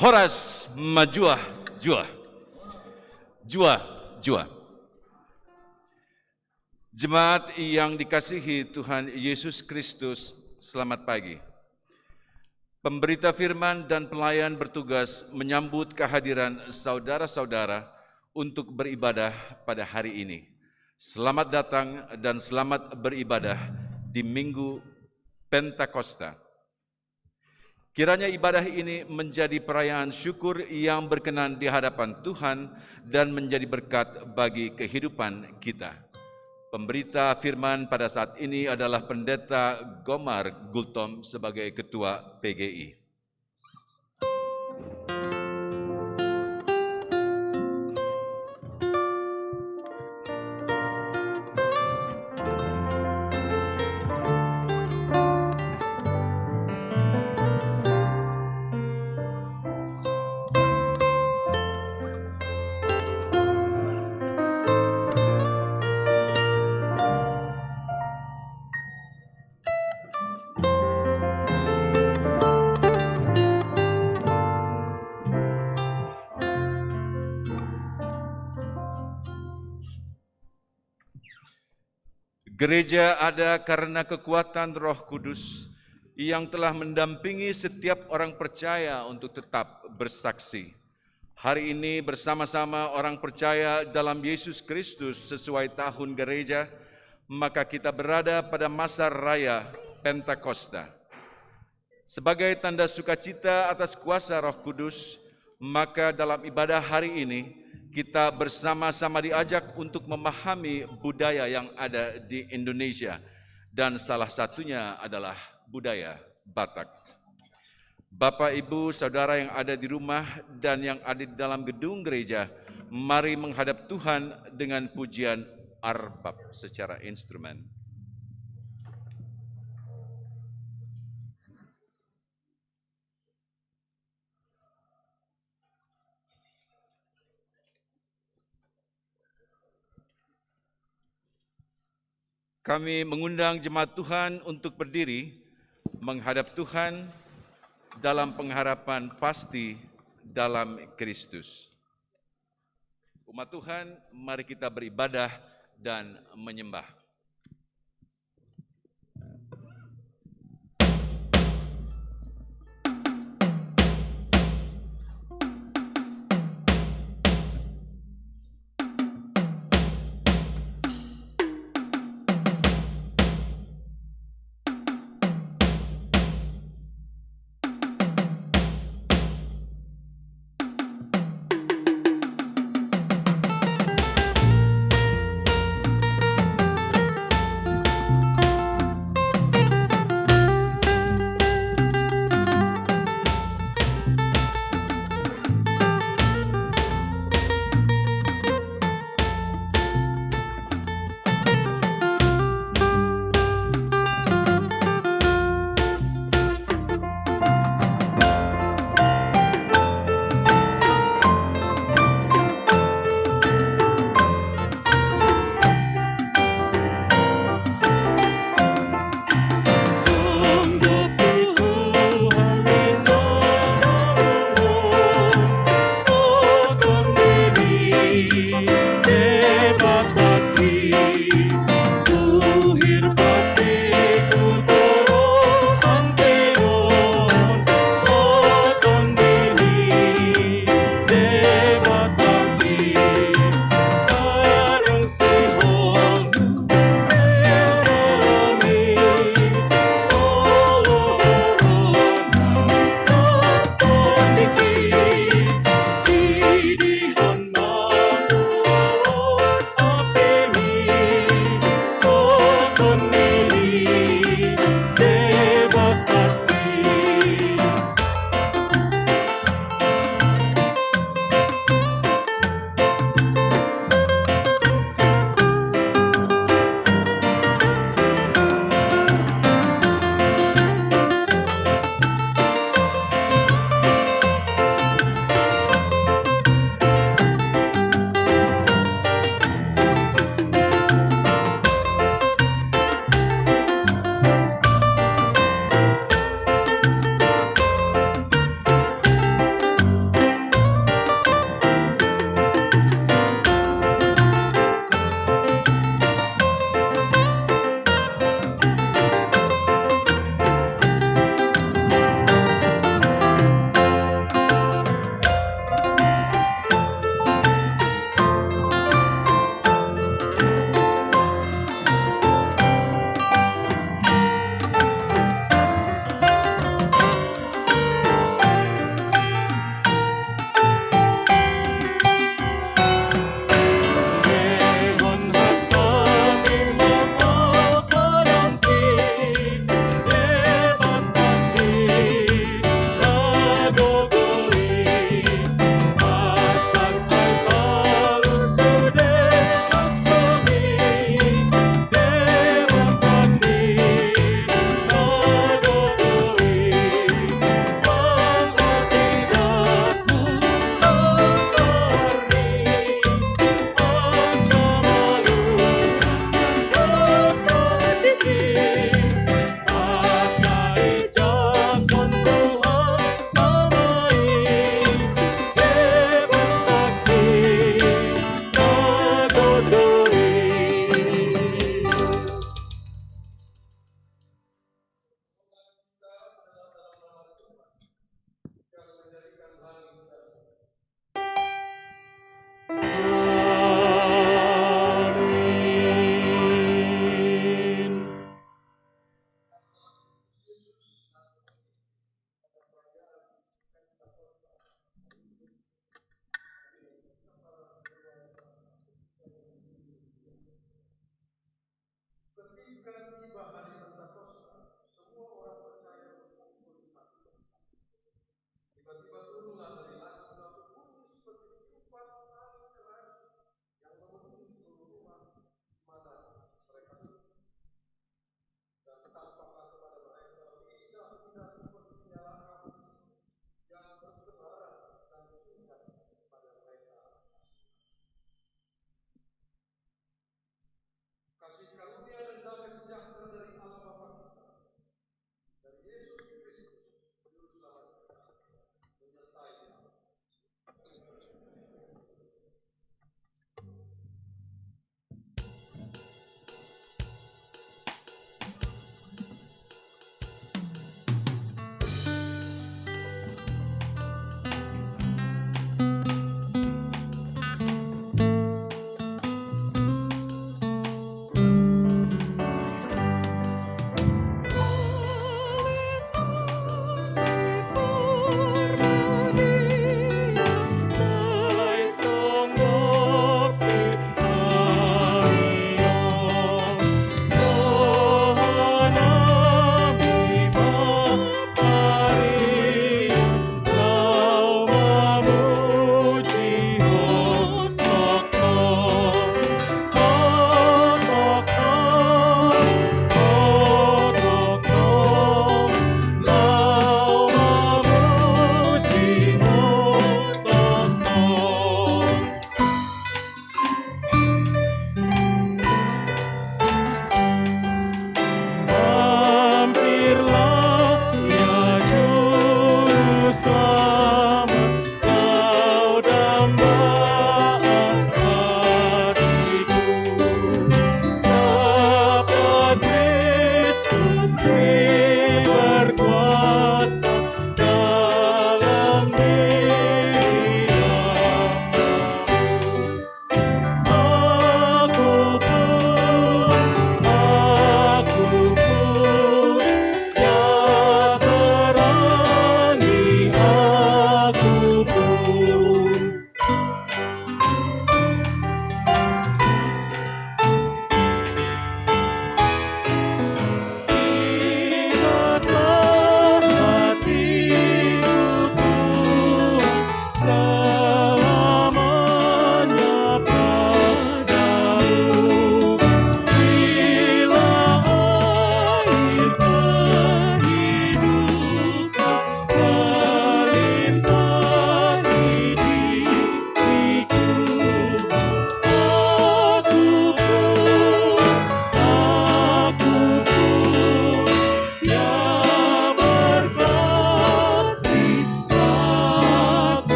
Horas Majua Jua. Jua Jua. Jemaat yang dikasihi Tuhan Yesus Kristus, selamat pagi. Pemberita firman dan pelayan bertugas menyambut kehadiran saudara-saudara untuk beribadah pada hari ini. Selamat datang dan selamat beribadah di Minggu Pentakosta. Kiranya ibadah ini menjadi perayaan syukur yang berkenan di hadapan Tuhan dan menjadi berkat bagi kehidupan kita. Pemberita firman pada saat ini adalah Pendeta Gomar Gultom sebagai Ketua PGI. Gereja ada karena kekuatan Roh Kudus yang telah mendampingi setiap orang percaya untuk tetap bersaksi. Hari ini bersama-sama orang percaya dalam Yesus Kristus sesuai tahun gereja, maka kita berada pada masa raya Pentakosta. Sebagai tanda sukacita atas kuasa Roh Kudus, maka dalam ibadah hari ini kita bersama-sama diajak untuk memahami budaya yang ada di Indonesia, dan salah satunya adalah budaya Batak. Bapak, Ibu, Saudara yang ada di rumah dan yang ada di dalam gedung gereja, mari menghadap Tuhan dengan pujian arbab secara instrumen. Kami mengundang jemaat Tuhan untuk berdiri menghadap Tuhan dalam pengharapan pasti dalam Kristus. Umat Tuhan, mari kita beribadah dan menyembah. Ketika tiba hari Pentakosta, semua orang percaya berkumpul di satu tempat. Tiba-tiba turunlah dari langit suatu bunyi seperti tiupan angin keras yang memenuhi seluruh rumah di mana mereka duduk. Dan tampaklah kepada mereka lidah-lidah seperti nyala api yang bertebaran dan singkat pada mereka. Kasih karunia dan damai sejahtera dari Allah Bapa kita, dari Yesus Kristus, Juru Selamat kita, menyertai kita.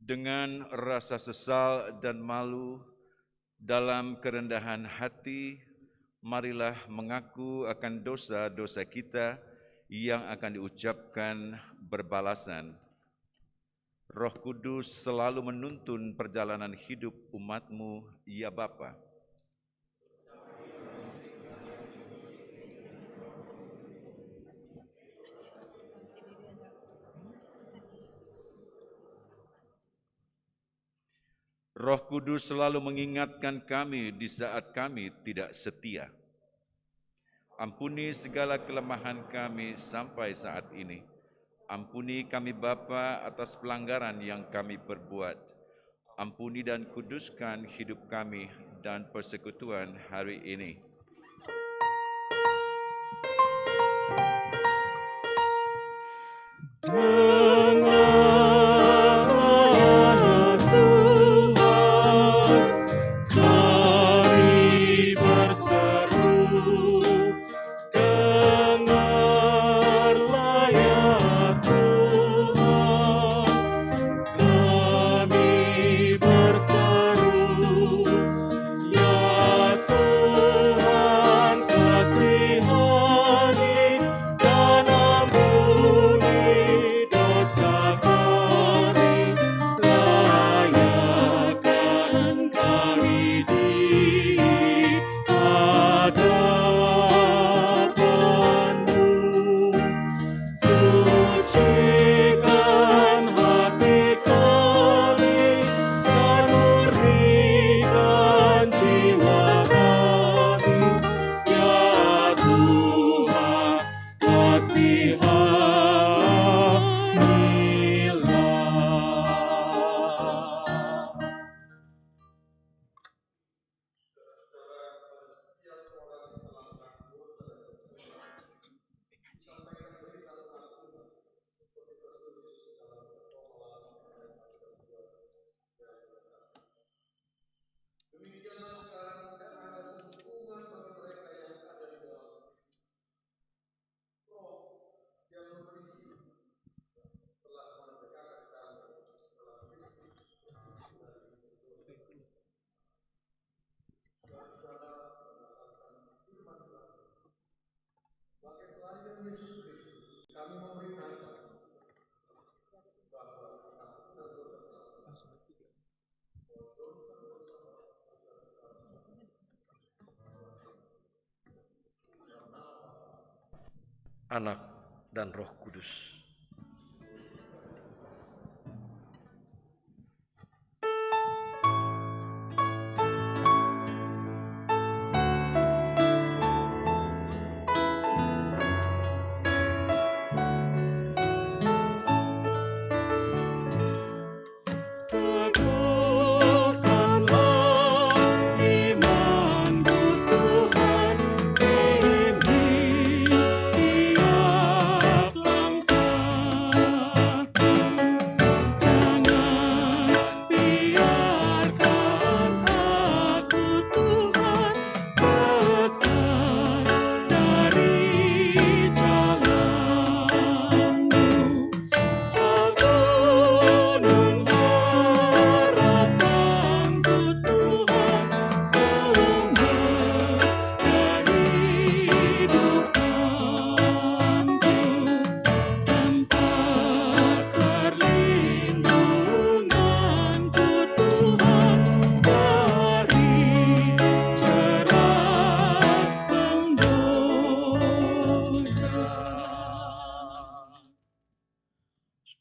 Dengan rasa sesal dan malu, dalam kerendahan hati, marilah mengaku akan dosa-dosa kita yang akan diucapkan berbalasan. Roh Kudus selalu menuntun perjalanan hidup umat-Mu, ya Bapa. Roh Kudus selalu mengingatkan kami di saat kami tidak setia. Ampuni segala kelemahan kami sampai saat ini. Ampuni kami Bapa atas pelanggaran yang kami perbuat. Ampuni dan kuduskan hidup kami dan persekutuan hari ini. Kasihani dan ampuni Yesus Kristus, kami memberitakan bahwa Anak dan Roh Kudus.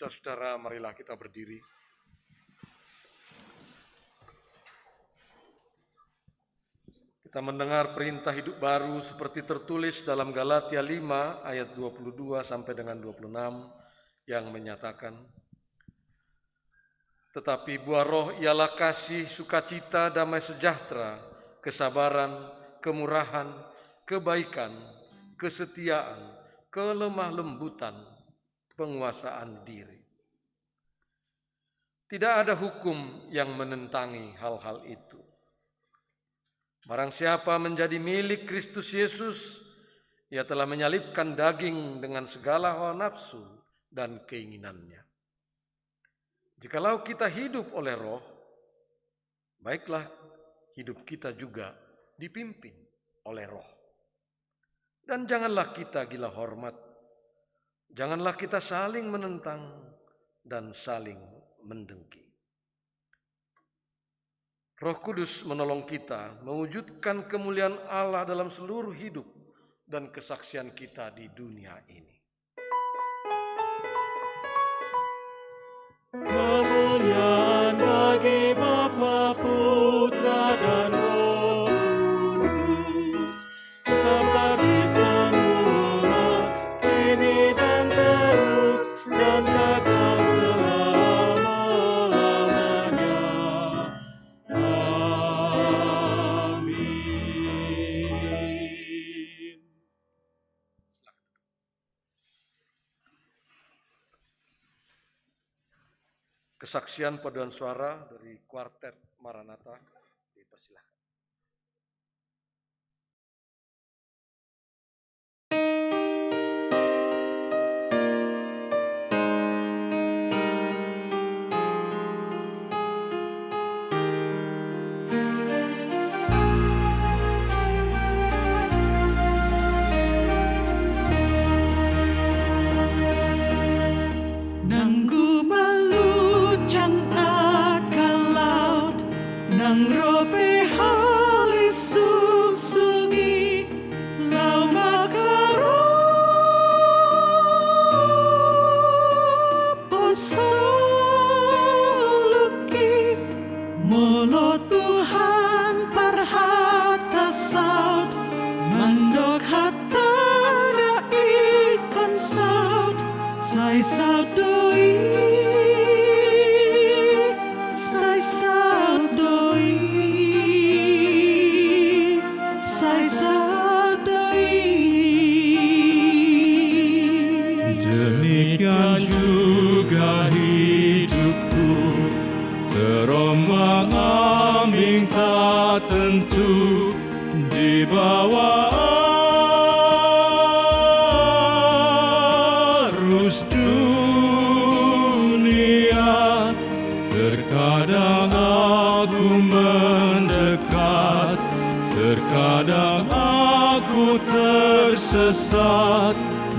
Saudara-saudara, marilah kita berdiri. Kita mendengar perintah hidup baru seperti tertulis dalam Galatia 5 ayat 22 sampai dengan 26 yang menyatakan, tetapi buah roh ialah kasih, sukacita, damai sejahtera, kesabaran, kemurahan, kebaikan, kesetiaan, kelemah lembutan, penguasaan diri. Tidak ada hukum yang menentangi hal-hal itu. Barang siapa menjadi milik Kristus Yesus, ia telah menyalibkan daging dengan segala hawa nafsu dan keinginannya. Jikalau kita hidup oleh Roh, baiklah hidup kita juga dipimpin oleh Roh. Dan janganlah kita gila hormat, janganlah kita saling menentang dan saling mendengki. Roh Kudus menolong kita mewujudkan kemuliaan Allah dalam seluruh hidup dan kesaksian kita di dunia ini. Kemuliaan bagi Bapa, Putra, dan Roh Kudus, seperti semula, kini dan terus, dan kekal selama-lamanya. Amin. Kesaksian paduan suara dari Kuartet Maranatha dipersilakan. Nang gumalutang akal laut, nang rope halis sumsugi, lau makaropo soluki, molo Tuhan parhata saut, mandok hatana ikon saut, sai saut demikian juga hidupku, terombang-ambing tak tentu di bawah arus dunia. Terkadang aku mendekat, terkadang aku tersesat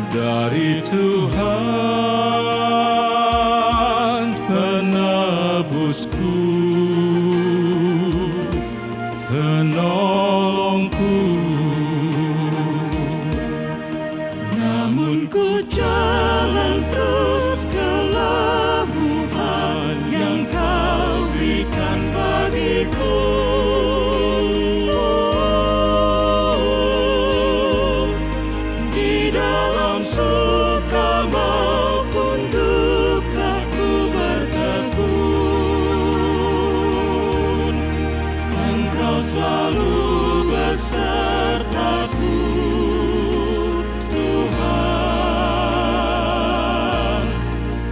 dari Tuhan penebusku, penolongku. Namun ku jalan terus ke labuhan yang kau berikan bagiku. Di dalam suka maupun duka ku bertekun, Engkau selalu besertaku, Tuhan,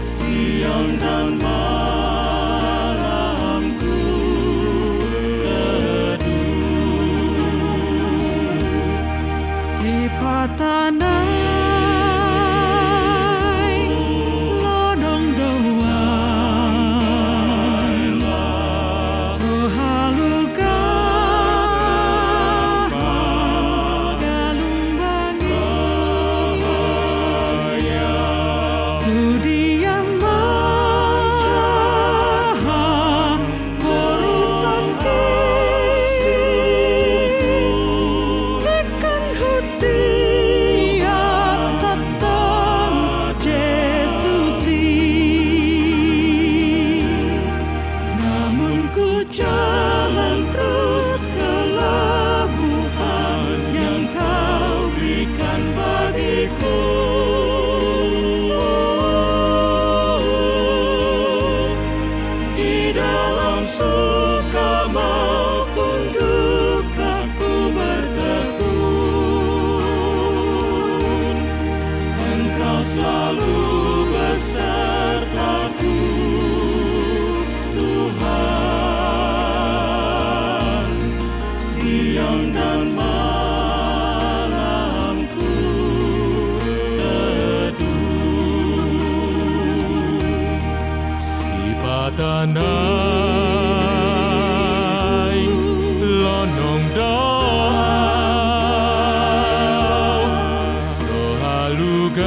siang dan malamku teduh. Sipatanay lodong doan, sohalugan galumbangi, tu diam maha urusan ikan hutiap tatang Jesusi. Namun ku jalan terus ke labuhan yang kau berikan bagiku. Di dalam suka maupun duka ku bertekun, Engkau selalu besertaku, Tuhan, siang dan malamku teduh. Sipatanay lonong daw, sohalugan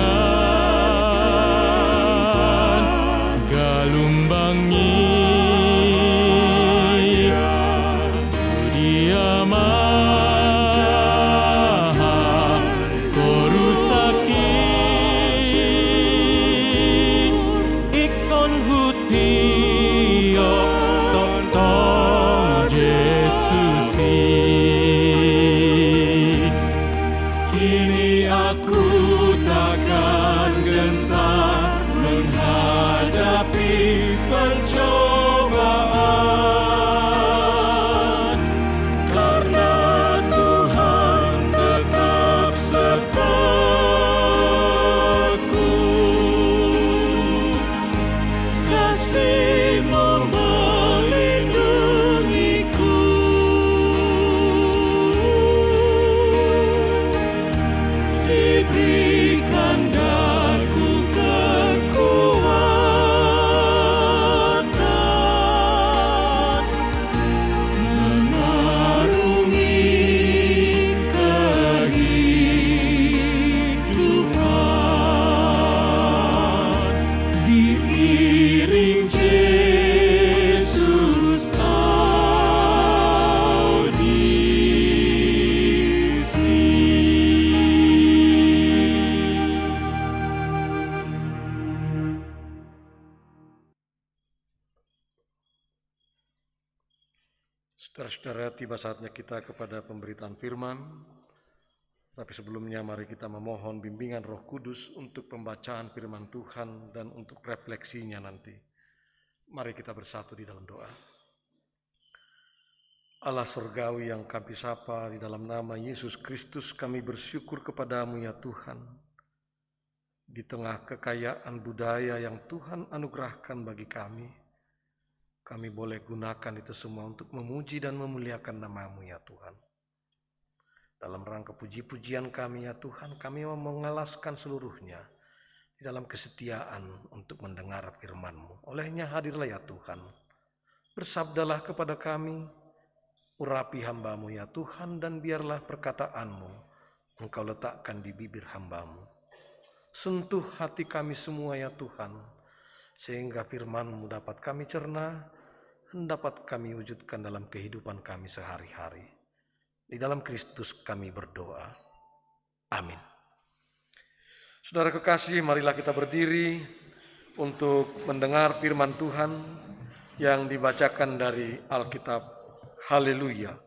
galumbangi, tu dia maha korusaki, ikon hutio totong Jesusi. Kini aku takkan gentar menghadapi pencobaan, karena Tuhan tetap sertaku. Kasih-Mu melindungiku, diberikan daku kekuatan, mengarungi kehidupan, diiring Yesus audisi. Saudara-saudara, tiba saatnya kita kepada pemberitaan firman. Tapi sebelumnya mari kita memohon bimbingan Roh Kudus untuk pembacaan firman Tuhan dan untuk refleksinya nanti. Mari kita bersatu di dalam doa. Allah surgawi yang kami sapa, di dalam nama Yesus Kristus kami bersyukur kepadamu ya Tuhan. Di tengah kekayaan budaya yang Tuhan anugerahkan bagi kami boleh gunakan itu semua untuk memuji dan memuliakan nama-Mu ya Tuhan. Dalam rangka puji-pujian kami ya Tuhan, kami mau mengalaskan seluruhnya di dalam kesetiaan untuk mendengar firman-Mu. Olehnya hadirlah ya Tuhan, bersabdalah kepada kami, urapi hamba-Mu ya Tuhan, dan biarlah perkataan-Mu Engkau letakkan di bibir hamba-Mu. Sentuh hati kami semua ya Tuhan, sehingga firman-Mu dapat kami cerna, dapat kami wujudkan dalam kehidupan kami sehari-hari. Di dalam Kristus kami berdoa. Amin. Saudara kekasih, marilah kita berdiri untuk mendengar firman Tuhan yang dibacakan dari Alkitab. Haleluya.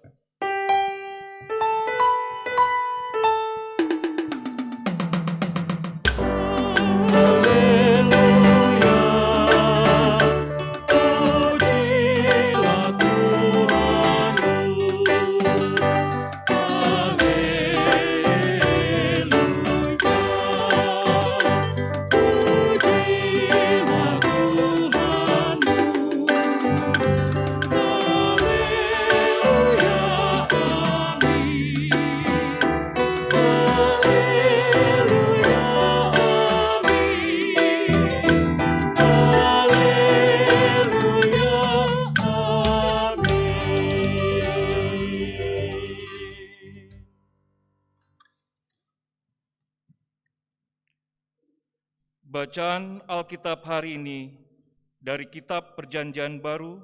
Bacaan Alkitab hari ini dari Kitab Perjanjian Baru,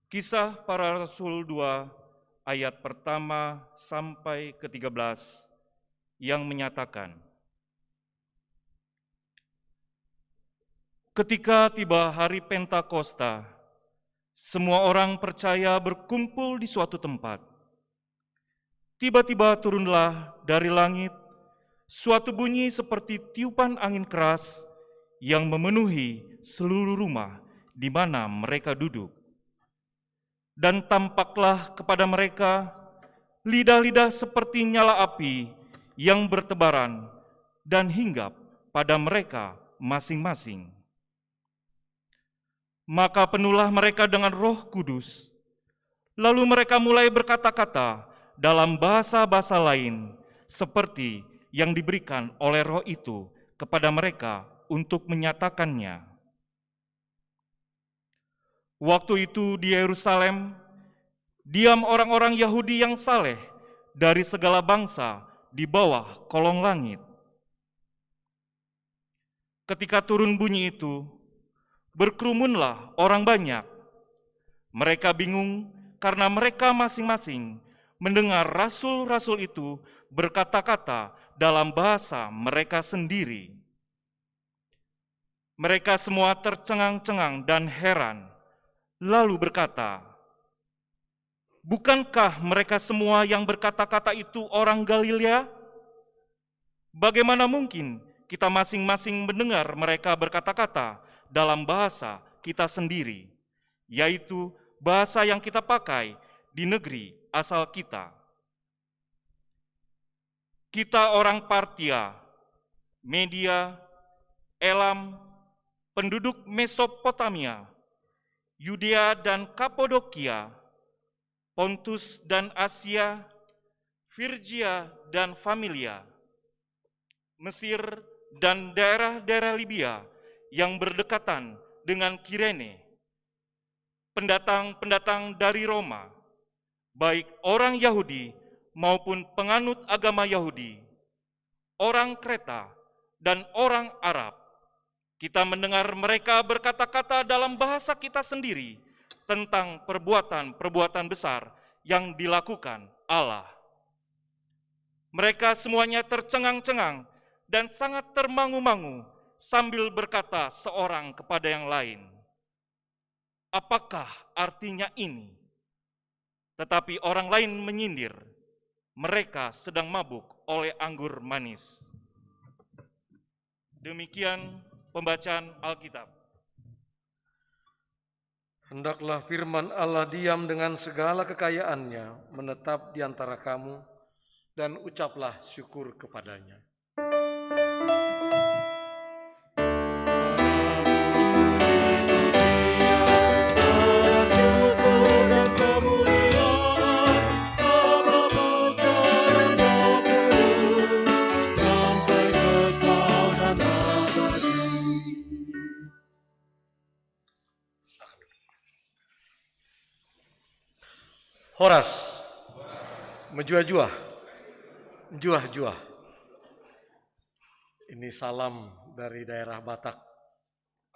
Kisah Para Rasul 2 ayat pertama sampai ke-13 yang menyatakan, ketika tiba hari Pentakosta, semua orang percaya berkumpul di suatu tempat. Tiba-tiba turunlah dari langit suatu bunyi seperti tiupan angin keras yang memenuhi seluruh rumah di mana mereka duduk. Dan tampaklah kepada mereka lidah-lidah seperti nyala api yang bertebaran dan hinggap pada mereka masing-masing. Maka penuhlah mereka dengan Roh Kudus, lalu mereka mulai berkata-kata dalam bahasa-bahasa lain seperti yang diberikan oleh Roh itu kepada mereka untuk menyatakannya. Waktu itu di Yerusalem, diam orang-orang Yahudi yang saleh dari segala bangsa di bawah kolong langit. Ketika turun bunyi itu, berkerumunlah orang banyak. Mereka bingung karena mereka masing-masing mendengar rasul-rasul itu berkata-kata dalam bahasa mereka sendiri. Mereka semua tercengang-cengang dan heran, lalu berkata, bukankah mereka semua yang berkata-kata itu orang Galilea? Bagaimana mungkin kita masing-masing mendengar mereka berkata-kata dalam bahasa kita sendiri, yaitu bahasa yang kita pakai di negeri asal kita? Kita orang Partia, Media, Elam, penduduk Mesopotamia, Yudea dan Kapodokia, Pontus dan Asia, Firgia dan Familia, Mesir dan daerah-daerah Libya yang berdekatan dengan Kirene, pendatang-pendatang dari Roma, baik orang Yahudi maupun penganut agama Yahudi, orang Kreta dan orang Arab. Kita mendengar mereka berkata-kata dalam bahasa kita sendiri tentang perbuatan-perbuatan besar yang dilakukan Allah. Mereka semuanya tercengang-cengang dan sangat termangu-mangu sambil berkata seorang kepada yang lain, apakah artinya ini? Tetapi orang lain menyindir, mereka sedang mabuk oleh anggur manis. Demikian pembacaan Alkitab. Hendaklah firman Allah diam dengan segala kekayaannya, menetap di antara kamu, dan ucaplah syukur kepadanya. Horas, menjuah-juah, juah-juah. Ini salam dari daerah Batak.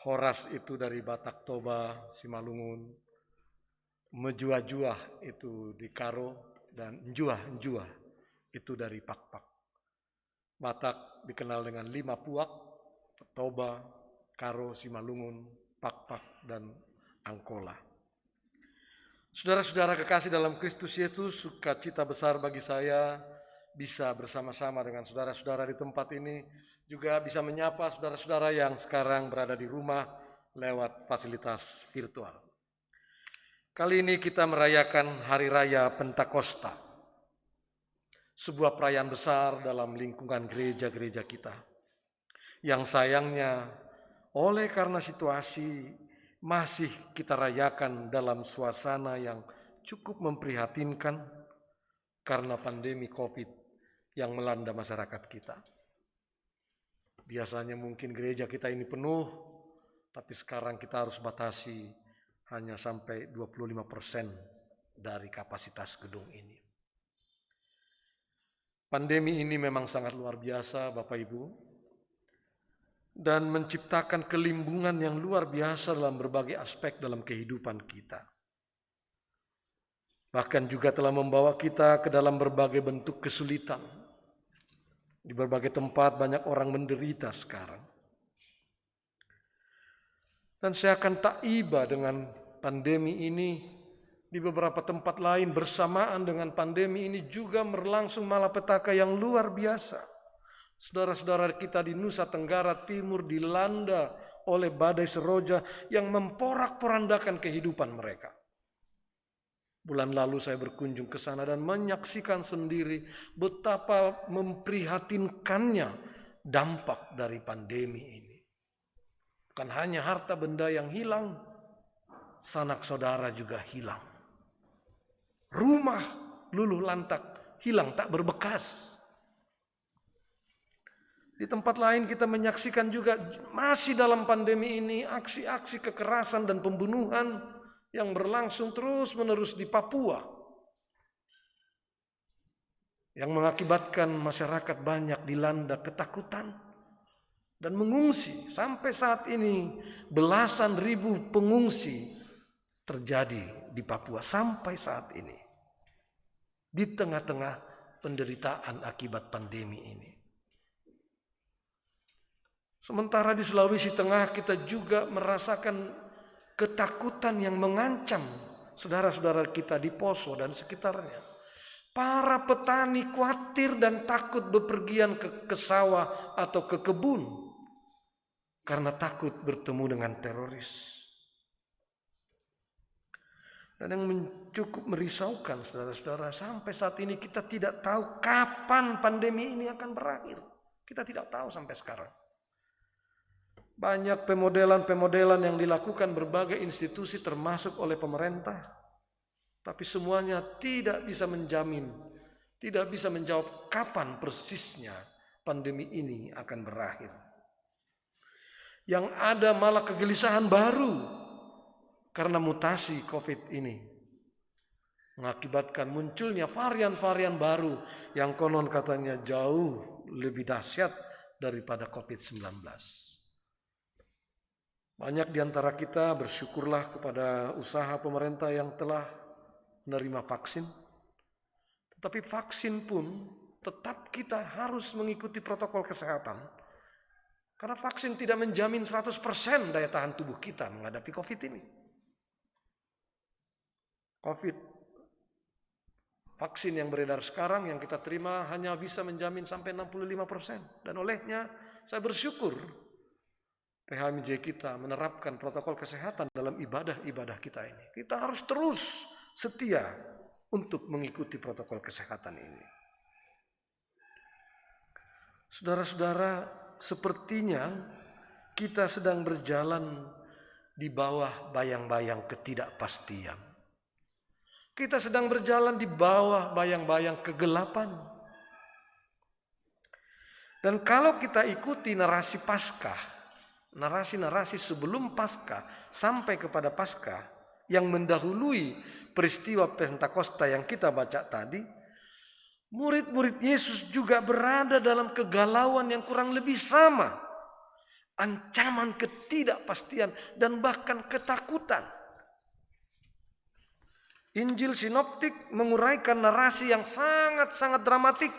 Horas itu dari Batak Toba, Simalungun. Mejuah-juah itu di Karo, dan Njuah itu dari Pakpak. Batak dikenal dengan 5 puak, Toba, Karo, Simalungun, Pakpak, dan Angkola. Saudara-saudara kekasih dalam Kristus Yesus, sukacita besar bagi saya bisa bersama-sama dengan saudara-saudara di tempat ini, juga bisa menyapa saudara-saudara yang sekarang berada di rumah lewat fasilitas virtual. Kali ini kita merayakan Hari Raya Pentakosta, sebuah perayaan besar dalam lingkungan gereja-gereja kita. Yang sayangnya, oleh karena situasi masih kita rayakan dalam suasana yang cukup memprihatinkan karena pandemi COVID yang melanda masyarakat kita. Biasanya mungkin gereja kita ini penuh, tapi sekarang kita harus batasi hanya sampai 25% dari kapasitas gedung ini. Pandemi ini memang sangat luar biasa, Bapak Ibu, dan menciptakan kelimbungan yang luar biasa dalam berbagai aspek dalam kehidupan kita. Bahkan juga telah membawa kita ke dalam berbagai bentuk kesulitan. Di berbagai tempat banyak orang menderita sekarang. Dan saya akan tak iba dengan pandemi ini. Di beberapa tempat lain bersamaan dengan pandemi ini juga berlangsung malapetaka yang luar biasa. Saudara-saudara kita di Nusa Tenggara Timur dilanda oleh badai seroja yang memporak-porandakan kehidupan mereka. Bulan lalu saya berkunjung ke sana dan menyaksikan sendiri betapa memprihatinkannya dampak dari pandemi ini. Bukan hanya harta benda yang hilang, sanak saudara juga hilang. Rumah luluh lantak, hilang tak berbekas. Di tempat lain kita menyaksikan juga masih dalam pandemi ini aksi-aksi kekerasan dan pembunuhan yang berlangsung terus-menerus di Papua. Yang mengakibatkan masyarakat banyak dilanda ketakutan dan mengungsi. Sampai saat ini belasan ribu pengungsi terjadi di Papua sampai saat ini. Di tengah-tengah penderitaan akibat pandemi ini. Sementara di Sulawesi Tengah kita juga merasakan ketakutan yang mengancam saudara-saudara kita di Poso dan sekitarnya. Para petani khawatir dan takut bepergian ke sawah atau ke kebun karena takut bertemu dengan teroris. Dan yang cukup merisaukan saudara-saudara, sampai saat ini kita tidak tahu kapan pandemi ini akan berakhir. Kita tidak tahu sampai sekarang. Banyak pemodelan-pemodelan yang dilakukan berbagai institusi termasuk oleh pemerintah. Tapi semuanya tidak bisa menjamin, tidak bisa menjawab kapan persisnya pandemi ini akan berakhir. Yang ada malah kegelisahan baru karena mutasi COVID ini. Mengakibatkan munculnya varian-varian baru yang konon katanya jauh lebih dahsyat daripada COVID-19. Banyak di antara kita bersyukurlah kepada usaha pemerintah yang telah menerima vaksin. Tetapi vaksin pun tetap kita harus mengikuti protokol kesehatan. Karena vaksin tidak menjamin 100% daya tahan tubuh kita menghadapi COVID ini. Vaksin yang beredar sekarang yang kita terima hanya bisa menjamin sampai 65%. Dan olehnya saya bersyukur PHMJ kita menerapkan protokol kesehatan dalam ibadah-ibadah kita ini. Kita harus terus setia untuk mengikuti protokol kesehatan ini. Saudara-saudara, sepertinya kita sedang berjalan di bawah bayang-bayang ketidakpastian. Kita sedang berjalan di bawah bayang-bayang kegelapan. Dan kalau kita ikuti narasi Paskah, narasi-narasi sebelum Paskah sampai kepada Paskah yang mendahului peristiwa Pentakosta yang kita baca tadi, murid-murid Yesus juga berada dalam kegalauan yang kurang lebih sama. Ancaman ketidakpastian dan bahkan ketakutan. Injil sinoptik menguraikan narasi yang sangat-sangat dramatik.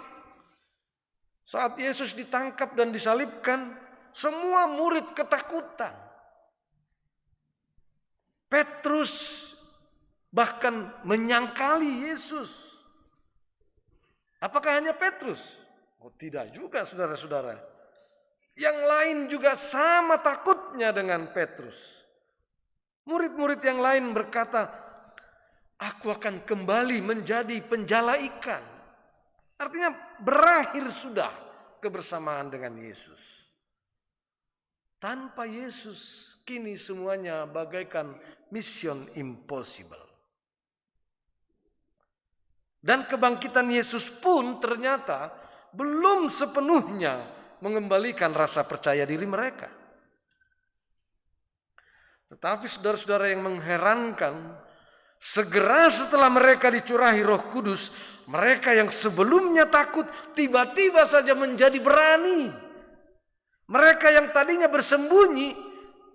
Saat Yesus ditangkap dan disalibkan, semua murid ketakutan. Petrus bahkan menyangkali Yesus. Apakah hanya Petrus? Oh, tidak juga, saudara-saudara. Yang lain juga sama takutnya dengan Petrus. Murid-murid yang lain berkata, "Aku akan kembali menjadi penjala ikan." Artinya berakhir sudah kebersamaan dengan Yesus. Tanpa Yesus, kini semuanya bagaikan mission impossible. Dan kebangkitan Yesus pun ternyata belum sepenuhnya mengembalikan rasa percaya diri mereka. Tetapi saudara-saudara, yang mengherankan, segera setelah mereka dicurahi Roh Kudus, mereka yang sebelumnya takut tiba-tiba saja menjadi berani. Mereka yang tadinya bersembunyi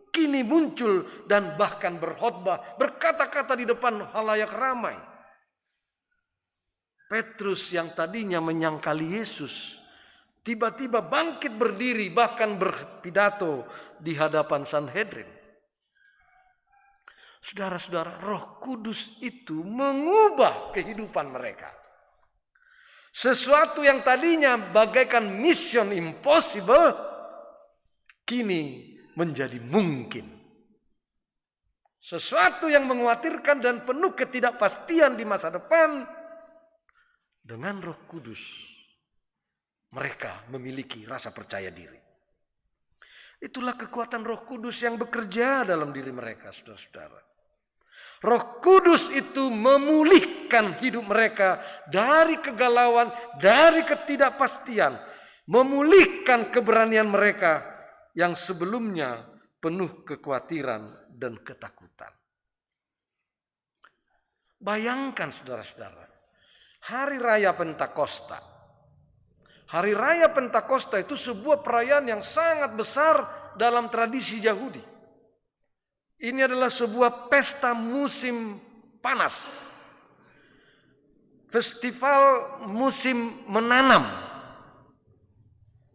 kini muncul dan bahkan berkhotbah, berkata-kata di depan halayak ramai. Petrus yang tadinya menyangkali Yesus tiba-tiba bangkit berdiri, bahkan berpidato di hadapan Sanhedrin. Saudara-saudara, Roh Kudus itu mengubah kehidupan mereka. Sesuatu yang tadinya bagaikan mission impossible kini menjadi mungkin. Sesuatu yang mengkhawatirkan dan penuh ketidakpastian di masa depan, dengan Roh Kudus mereka memiliki rasa percaya diri. Itulah kekuatan Roh Kudus yang bekerja dalam diri mereka, saudara-saudara. Roh Kudus itu memulihkan hidup mereka dari kegalauan, dari ketidakpastian, memulihkan keberanian mereka yang sebelumnya penuh kekhawatiran dan ketakutan. Bayangkan, saudara-saudara, Hari Raya Pentakosta. Hari Raya Pentakosta itu sebuah perayaan yang sangat besar dalam tradisi Yahudi. Ini adalah sebuah pesta musim panas. Festival musim menanam.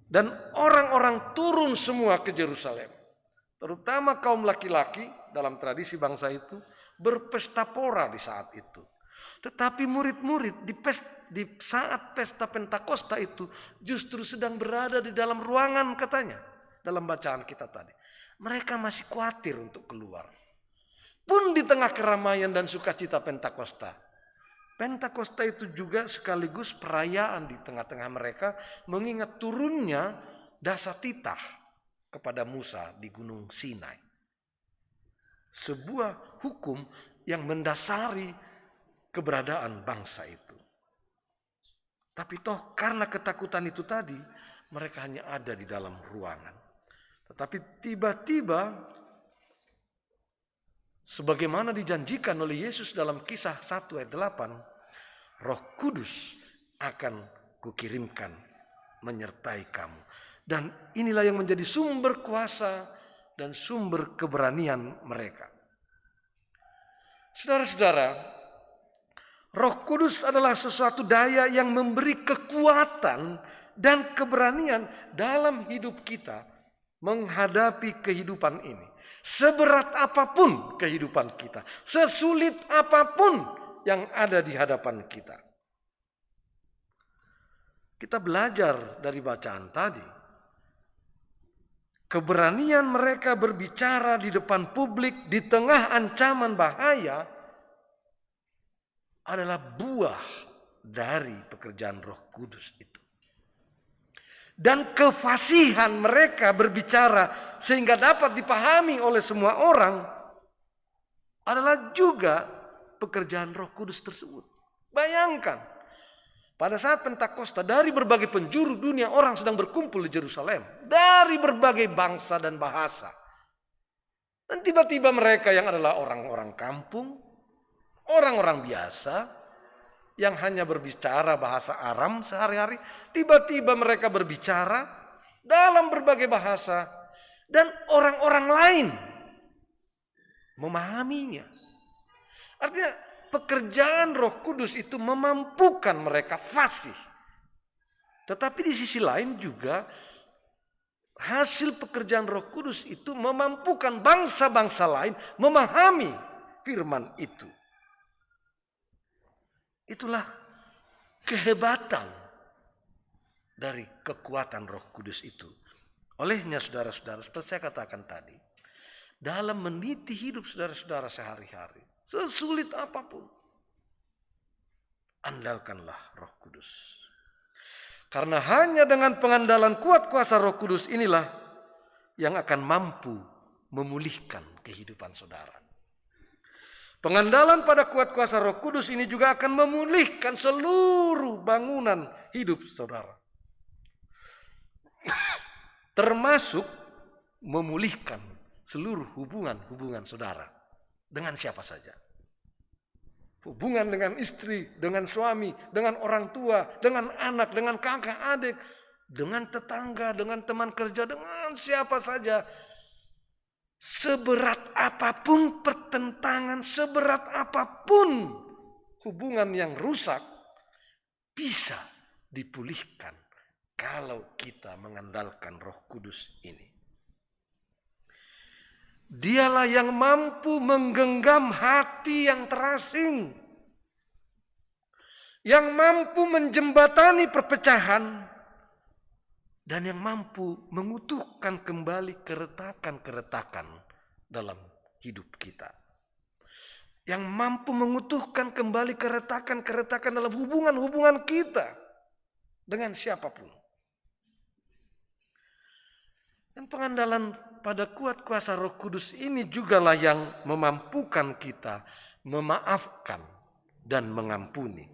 Dan orang-orang turun semua ke Yerusalem. Terutama kaum laki-laki dalam tradisi bangsa itu berpesta pora di saat itu. Tetapi murid-murid di saat pesta Pentakosta itu justru sedang berada di dalam ruangan, katanya dalam bacaan kita tadi. Mereka masih khawatir untuk keluar. Pun di tengah keramaian dan sukacita Pentakosta. Pentakosta itu juga sekaligus perayaan di tengah-tengah mereka mengingat turunnya dasatitah kepada Musa di Gunung Sinai. Sebuah hukum yang mendasari keberadaan bangsa itu. Tapi toh karena ketakutan itu tadi, mereka hanya ada di dalam ruangan. Tetapi tiba-tiba, sebagaimana dijanjikan oleh Yesus dalam Kisah 1 ayat 8, Roh Kudus akan kukirimkan menyertai kamu. Dan inilah yang menjadi sumber kuasa dan sumber keberanian mereka. Saudara-saudara, Roh Kudus adalah sesuatu daya yang memberi kekuatan dan keberanian dalam hidup kita menghadapi kehidupan ini. Seberat apapun kehidupan kita, sesulit apapun yang ada di hadapan kita. Kita belajar dari bacaan tadi. Keberanian mereka berbicara di depan publik di tengah ancaman bahaya adalah buah dari pekerjaan Roh Kudus itu. Dan kefasihan mereka berbicara sehingga dapat dipahami oleh semua orang adalah juga pekerjaan Roh Kudus tersebut. Bayangkan, pada saat Pentakosta dari berbagai penjuru dunia orang sedang berkumpul di Yerusalem. Dari berbagai bangsa dan bahasa. Dan tiba-tiba mereka yang adalah orang-orang kampung, orang-orang biasa, yang hanya berbicara bahasa Aram sehari-hari, tiba-tiba mereka berbicara dalam berbagai bahasa dan orang-orang lain memahaminya. Artinya pekerjaan Roh Kudus itu memampukan mereka fasih. Tetapi di sisi lain juga hasil pekerjaan Roh Kudus itu memampukan bangsa-bangsa lain memahami firman itu. Itulah kehebatan dari kekuatan Roh Kudus itu. Olehnya saudara-saudara, seperti saya katakan tadi, dalam meniti hidup saudara-saudara sehari-hari, sesulit apapun, andalkanlah Roh Kudus. Karena hanya dengan pengandalan kuat kuasa Roh Kudus inilah yang akan mampu memulihkan kehidupan saudara. Pengandalan pada kuat kuasa Roh Kudus ini juga akan memulihkan seluruh bangunan hidup saudara. Termasuk memulihkan seluruh hubungan-hubungan saudara. Dengan siapa saja. Hubungan dengan istri, dengan suami, dengan orang tua, dengan anak, dengan kakak, adik, dengan tetangga, dengan teman kerja, dengan siapa saja. Seberat apapun pertentangan, seberat apapun hubungan yang rusak, bisa dipulihkan kalau kita mengandalkan Roh Kudus ini. Dialah yang mampu menggenggam hati yang terasing, yang mampu menjembatani perpecahan, dan yang mampu mengutuhkan kembali keretakan-keretakan dalam hidup kita. Yang mampu mengutuhkan kembali keretakan-keretakan dalam hubungan-hubungan kita dengan siapapun. Dan pengandalan pada kuat kuasa Roh Kudus ini jugalah yang memampukan kita memaafkan dan mengampuni.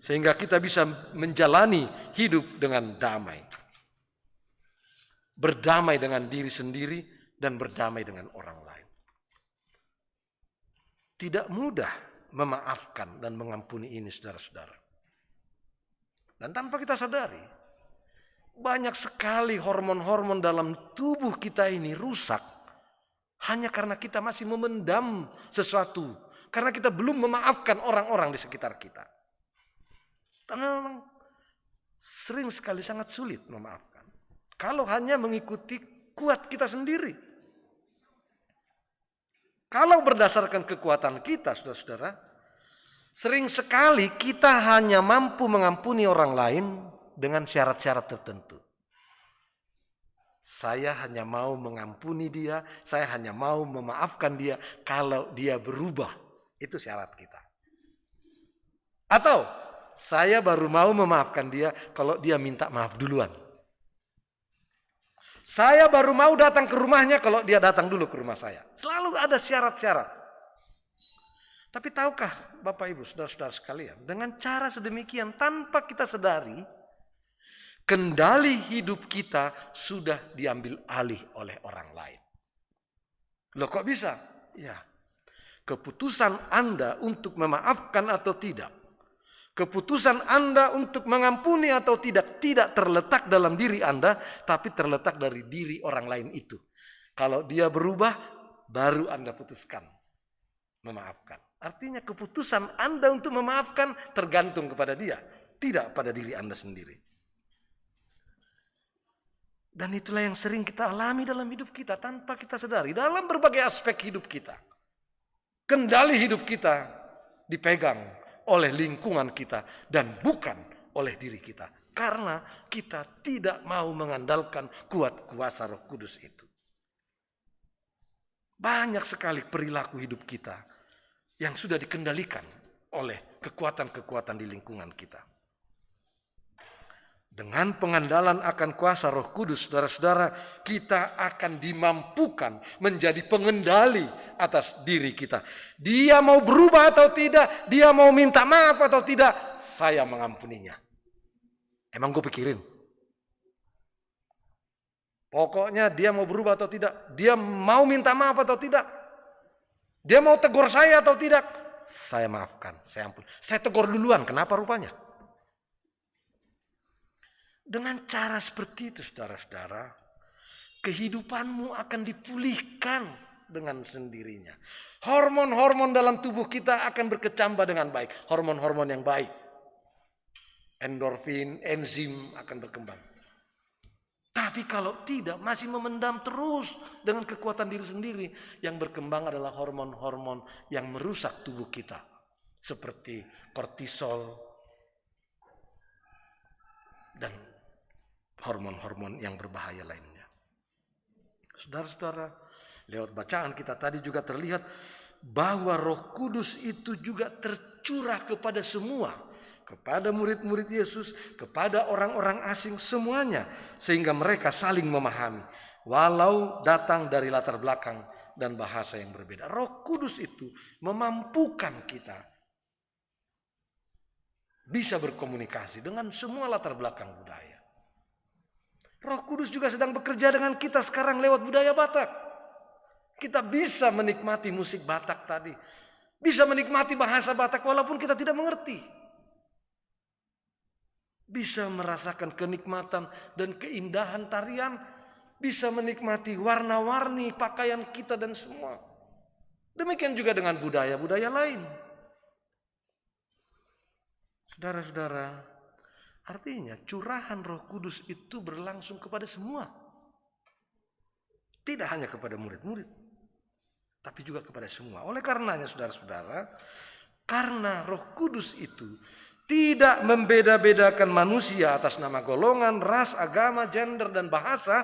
Sehingga kita bisa menjalani hidup dengan damai. Berdamai dengan diri sendiri dan berdamai dengan orang lain. Tidak mudah memaafkan dan mengampuni ini saudara-saudara. Dan tanpa kita sadari, banyak sekali hormon-hormon dalam tubuh kita ini rusak. Hanya karena kita masih memendam sesuatu. Karena kita belum memaafkan orang-orang di sekitar kita. Karena memang sering sekali sangat sulit memaafkan. Kalau hanya mengikuti kuat kita sendiri. Kalau berdasarkan kekuatan kita, saudara-saudara, sering sekali kita hanya mampu mengampuni orang lain dengan syarat-syarat tertentu. Saya hanya mau mengampuni dia, saya hanya mau memaafkan dia kalau dia berubah. Itu syarat kita. Atau saya baru mau memaafkan dia kalau dia minta maaf duluan. Saya baru mau datang ke rumahnya kalau dia datang dulu ke rumah saya. Selalu ada syarat-syarat. Tapi tahukah Bapak Ibu, saudara-saudara sekalian, dengan cara sedemikian tanpa kita sadari, kendali hidup kita sudah diambil alih oleh orang lain. Loh kok bisa? Ya, keputusan Anda untuk memaafkan atau tidak, keputusan Anda untuk mengampuni atau tidak terletak dalam diri Anda, tapi terletak dari diri orang lain itu. Kalau dia berubah, baru Anda putuskan memaafkan. Artinya keputusan Anda untuk memaafkan tergantung kepada dia, tidak pada diri Anda sendiri. Dan itulah yang sering kita alami dalam hidup kita tanpa kita sadari. Dalam berbagai aspek hidup kita. Kendali hidup kita dipegang oleh lingkungan kita dan bukan oleh diri kita. Karena kita tidak mau mengandalkan kuat kuasa Roh Kudus itu. Banyak sekali perilaku hidup kita yang sudah dikendalikan oleh kekuatan-kekuatan di lingkungan kita. Dengan pengandalan akan kuasa Roh Kudus, saudara-saudara, kita akan dimampukan menjadi pengendali atas diri kita. Dia mau berubah atau tidak, dia mau minta maaf atau tidak, saya mengampuninya. Emang gue pikirin? Pokoknya dia mau berubah atau tidak, dia mau minta maaf atau tidak, dia mau tegur saya atau tidak, saya maafkan, saya ampun. Saya tegur duluan, kenapa rupanya? Dengan cara seperti itu, saudara-saudara, kehidupanmu akan dipulihkan dengan sendirinya. Hormon-hormon dalam tubuh kita akan berkecambah dengan baik. Hormon-hormon yang baik. Endorfin, enzim akan berkembang. Tapi kalau tidak, masih memendam terus dengan kekuatan diri sendiri. Yang berkembang adalah hormon-hormon yang merusak tubuh kita. Seperti kortisol dan hormon-hormon yang berbahaya lainnya. Saudara-saudara, lewat bacaan kita tadi juga terlihat bahwa Roh Kudus itu juga tercurah kepada semua. Kepada murid-murid Yesus, kepada orang-orang asing, semuanya. Sehingga mereka saling memahami. Walau datang dari latar belakang dan bahasa yang berbeda. Roh Kudus itu memampukan kita bisa berkomunikasi dengan semua latar belakang budaya. Roh Kudus juga sedang bekerja dengan kita sekarang lewat budaya Batak. Kita bisa menikmati musik Batak tadi. Bisa menikmati bahasa Batak walaupun kita tidak mengerti. Bisa merasakan kenikmatan dan keindahan tarian. Bisa menikmati warna-warni pakaian kita dan semua. Demikian juga dengan budaya-budaya lain. Saudara-saudara, artinya curahan Roh Kudus itu berlangsung kepada semua. Tidak hanya kepada murid-murid, tapi juga kepada semua. Oleh karenanya saudara-saudara, karena Roh Kudus itu tidak membeda-bedakan manusia atas nama golongan, ras, agama, gender, dan bahasa,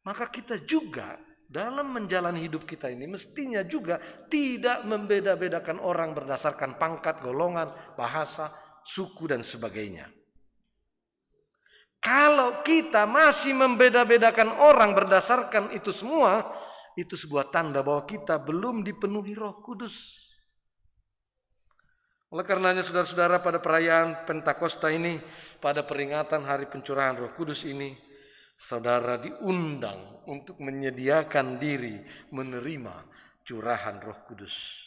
maka kita juga dalam menjalani hidup kita ini mestinya juga tidak membeda-bedakan orang berdasarkan pangkat, golongan, bahasa, suku, dan sebagainya. Kalau kita masih membeda-bedakan orang berdasarkan itu semua, itu sebuah tanda bahwa kita belum dipenuhi Roh Kudus. Oleh karenanya saudara-saudara, pada perayaan Pentakosta ini, pada peringatan hari pencurahan Roh Kudus ini, saudara diundang untuk menyediakan diri menerima curahan Roh Kudus.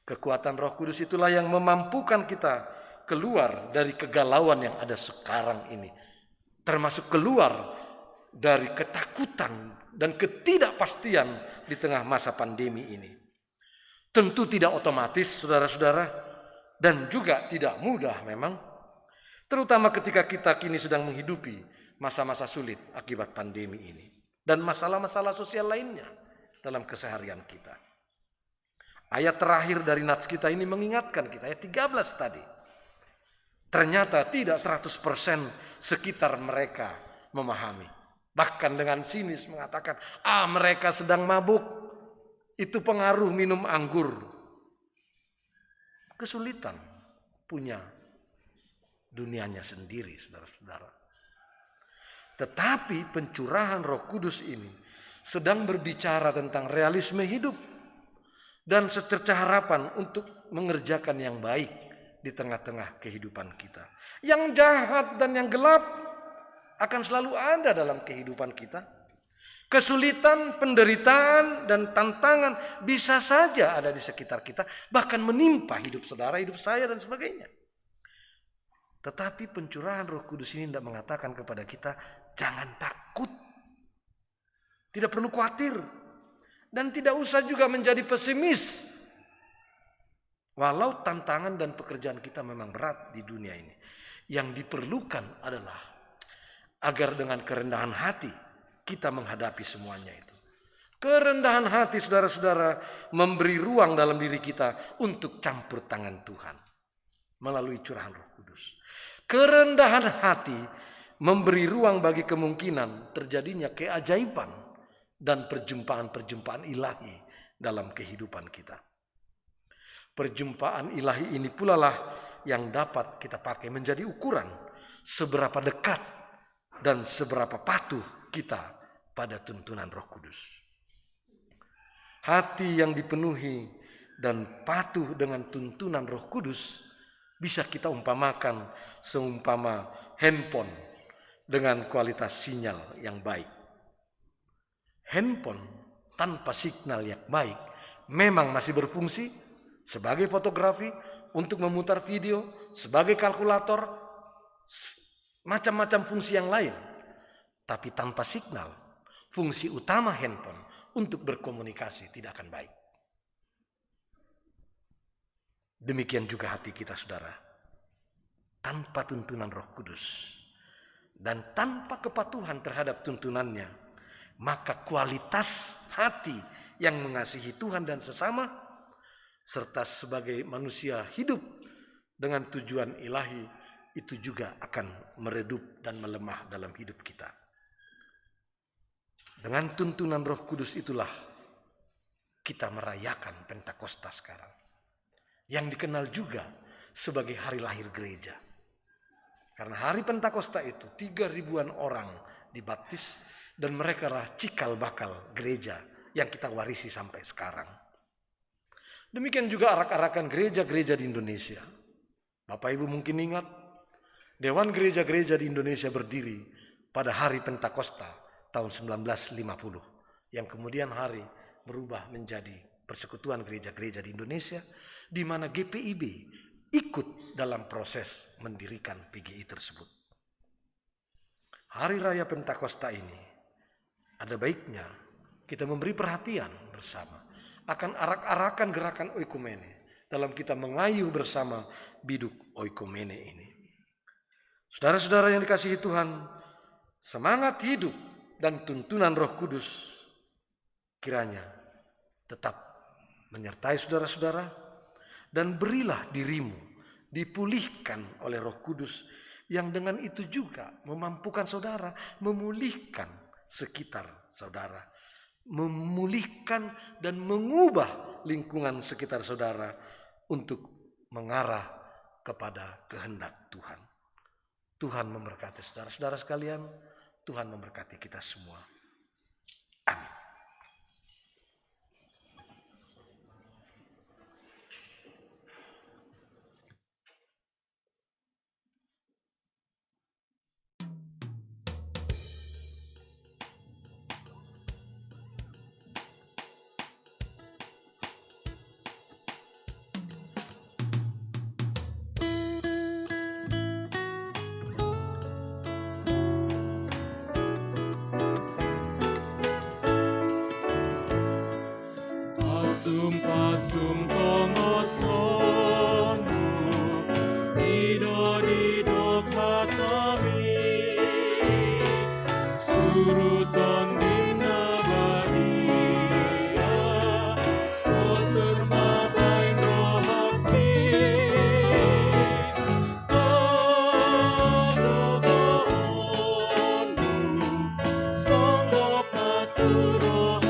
Kekuatan Roh Kudus itulah yang memampukan kita keluar dari kegalauan yang ada sekarang ini. Termasuk keluar dari ketakutan dan ketidakpastian di tengah masa pandemi ini. Tentu tidak otomatis saudara-saudara, dan juga tidak mudah memang. Terutama ketika kita kini sedang menghidupi masa-masa sulit akibat pandemi ini. Dan masalah-masalah sosial lainnya dalam keseharian kita. Ayat terakhir dari nats kita ini mengingatkan kita, ayat 13 tadi. Ternyata tidak 100% sekitar mereka memahami. Bahkan dengan sinis mengatakan, mereka sedang mabuk. Itu pengaruh minum anggur. Kesulitan punya dunianya sendiri, saudara-saudara. Tetapi pencurahan Roh Kudus ini sedang berbicara tentang realisme hidup dan secercah harapan untuk mengerjakan yang baik di tengah-tengah kehidupan kita. Yang jahat dan yang gelap akan selalu ada dalam kehidupan kita. Kesulitan, penderitaan, dan tantangan bisa saja ada di sekitar kita, bahkan menimpa hidup saudara, hidup saya, dan sebagainya. Tetapi pencurahan Roh Kudus ini tidak mengatakan kepada kita, jangan takut. Tidak perlu khawatir. Dan tidak usah juga menjadi pesimis. Walau tantangan dan pekerjaan kita memang berat di dunia ini. Yang diperlukan adalah agar dengan kerendahan hati kita menghadapi semuanya itu. Kerendahan hati saudara-saudara memberi ruang dalam diri kita untuk campur tangan Tuhan melalui curahan Roh Kudus. Kerendahan hati memberi ruang bagi kemungkinan terjadinya keajaiban dan perjumpaan-perjumpaan ilahi dalam kehidupan kita. Perjumpaan ilahi ini pula lah yang dapat kita pakai menjadi ukuran seberapa dekat dan seberapa patuh kita pada tuntunan Roh Kudus. Hati yang dipenuhi dan patuh dengan tuntunan Roh Kudus bisa kita umpamakan seumpama handphone dengan kualitas sinyal yang baik. Handphone tanpa signal yang baik memang masih berfungsi, sebagai fotografi, untuk memutar video, sebagai kalkulator, macam-macam fungsi yang lain. Tapi tanpa signal, fungsi utama handphone untuk berkomunikasi tidak akan baik. Demikian juga hati kita, saudara. Tanpa tuntunan Roh Kudus dan tanpa kepatuhan terhadap tuntunannya, maka kualitas hati yang mengasihi Tuhan dan sesama serta sebagai manusia hidup dengan tujuan ilahi itu juga akan meredup dan melemah dalam hidup kita. Dengan tuntunan Roh Kudus itulah kita merayakan Pentakosta sekarang, yang dikenal juga sebagai hari lahir gereja. Karena hari Pentakosta itu 3.000-an orang dibaptis dan mereka lah cikal bakal gereja yang kita warisi sampai sekarang. Demikian juga arak-arakan gereja-gereja di Indonesia. Bapak Ibu mungkin ingat, Dewan Gereja-Gereja di Indonesia berdiri pada hari Pentakosta tahun 1950, yang kemudian hari berubah menjadi Persekutuan Gereja-Gereja di Indonesia, di mana GPIB ikut dalam proses mendirikan PGI tersebut. Hari Raya Pentakosta ini ada baiknya kita memberi perhatian bersama akan arak-arakan gerakan oikumene dalam kita mengayuh bersama biduk oikumene ini. Saudara-saudara yang dikasihi Tuhan, semangat hidup dan tuntunan Roh Kudus kiranya tetap menyertai saudara-saudara, dan berilah dirimu dipulihkan oleh Roh Kudus yang dengan itu juga memampukan saudara memulihkan sekitar saudara, memulihkan dan mengubah lingkungan sekitar saudara untuk mengarah kepada kehendak Tuhan. Tuhan memberkati saudara-saudara sekalian, Tuhan memberkati kita semua. Amin. Pasum kongosomu dido katami suruton dina badia koser mabai rohati adobaonu songo paturohato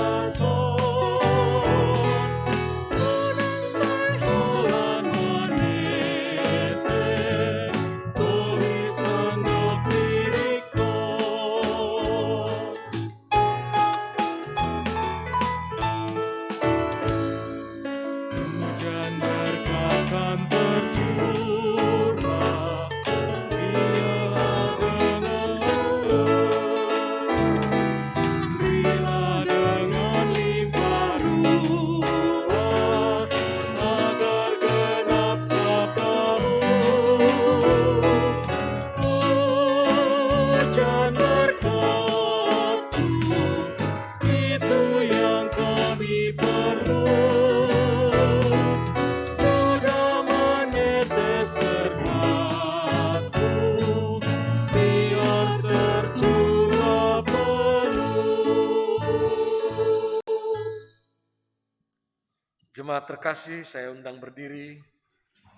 Jemaat terkasih, saya undang berdiri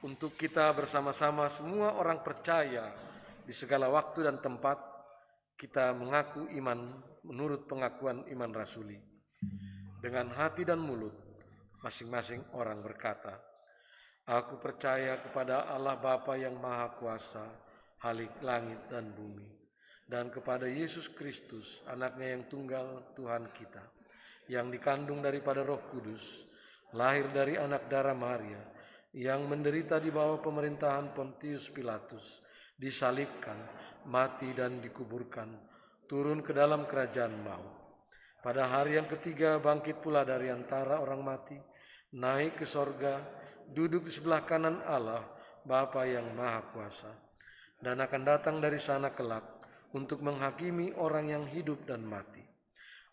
untuk kita bersama-sama semua orang percaya di segala waktu dan tempat kita mengaku iman menurut pengakuan iman rasuli. Dengan hati dan mulut masing-masing orang berkata, aku percaya kepada Allah Bapa yang Maha Kuasa, Khalik langit dan bumi, dan kepada Yesus Kristus, anaknya yang tunggal Tuhan kita, yang dikandung daripada Roh Kudus, lahir dari anak darah Maria, yang menderita di bawah pemerintahan Pontius Pilatus, disalibkan, mati dan dikuburkan, turun ke dalam kerajaan maut. Pada hari yang ketiga bangkit pula dari antara orang mati, naik ke sorga, duduk di sebelah kanan Allah, Bapa yang Maha Kuasa, dan akan datang dari sana kelak untuk menghakimi orang yang hidup dan mati.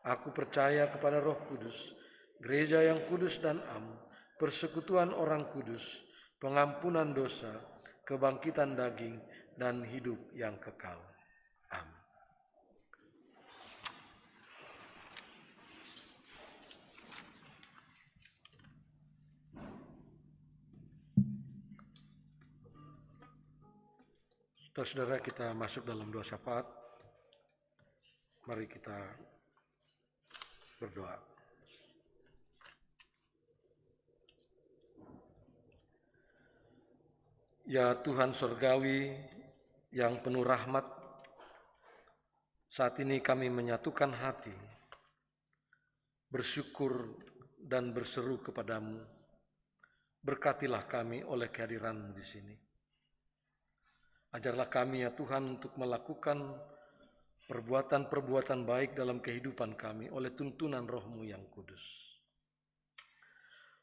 Aku percaya kepada Roh Kudus, gereja yang kudus dan am, persekutuan orang kudus, pengampunan dosa, kebangkitan daging, dan hidup yang kekal. Amin. Saudara-saudara, kita masuk dalam doa syafaat. Mari kita berdoa. Ya Tuhan Surgawi yang penuh rahmat, saat ini kami menyatukan hati, bersyukur dan berseru kepadamu. Berkatilah kami oleh kehadiran-Mu di sini. Ajarlah kami ya Tuhan untuk melakukan perbuatan-perbuatan baik dalam kehidupan kami oleh tuntunan Roh-Mu yang kudus.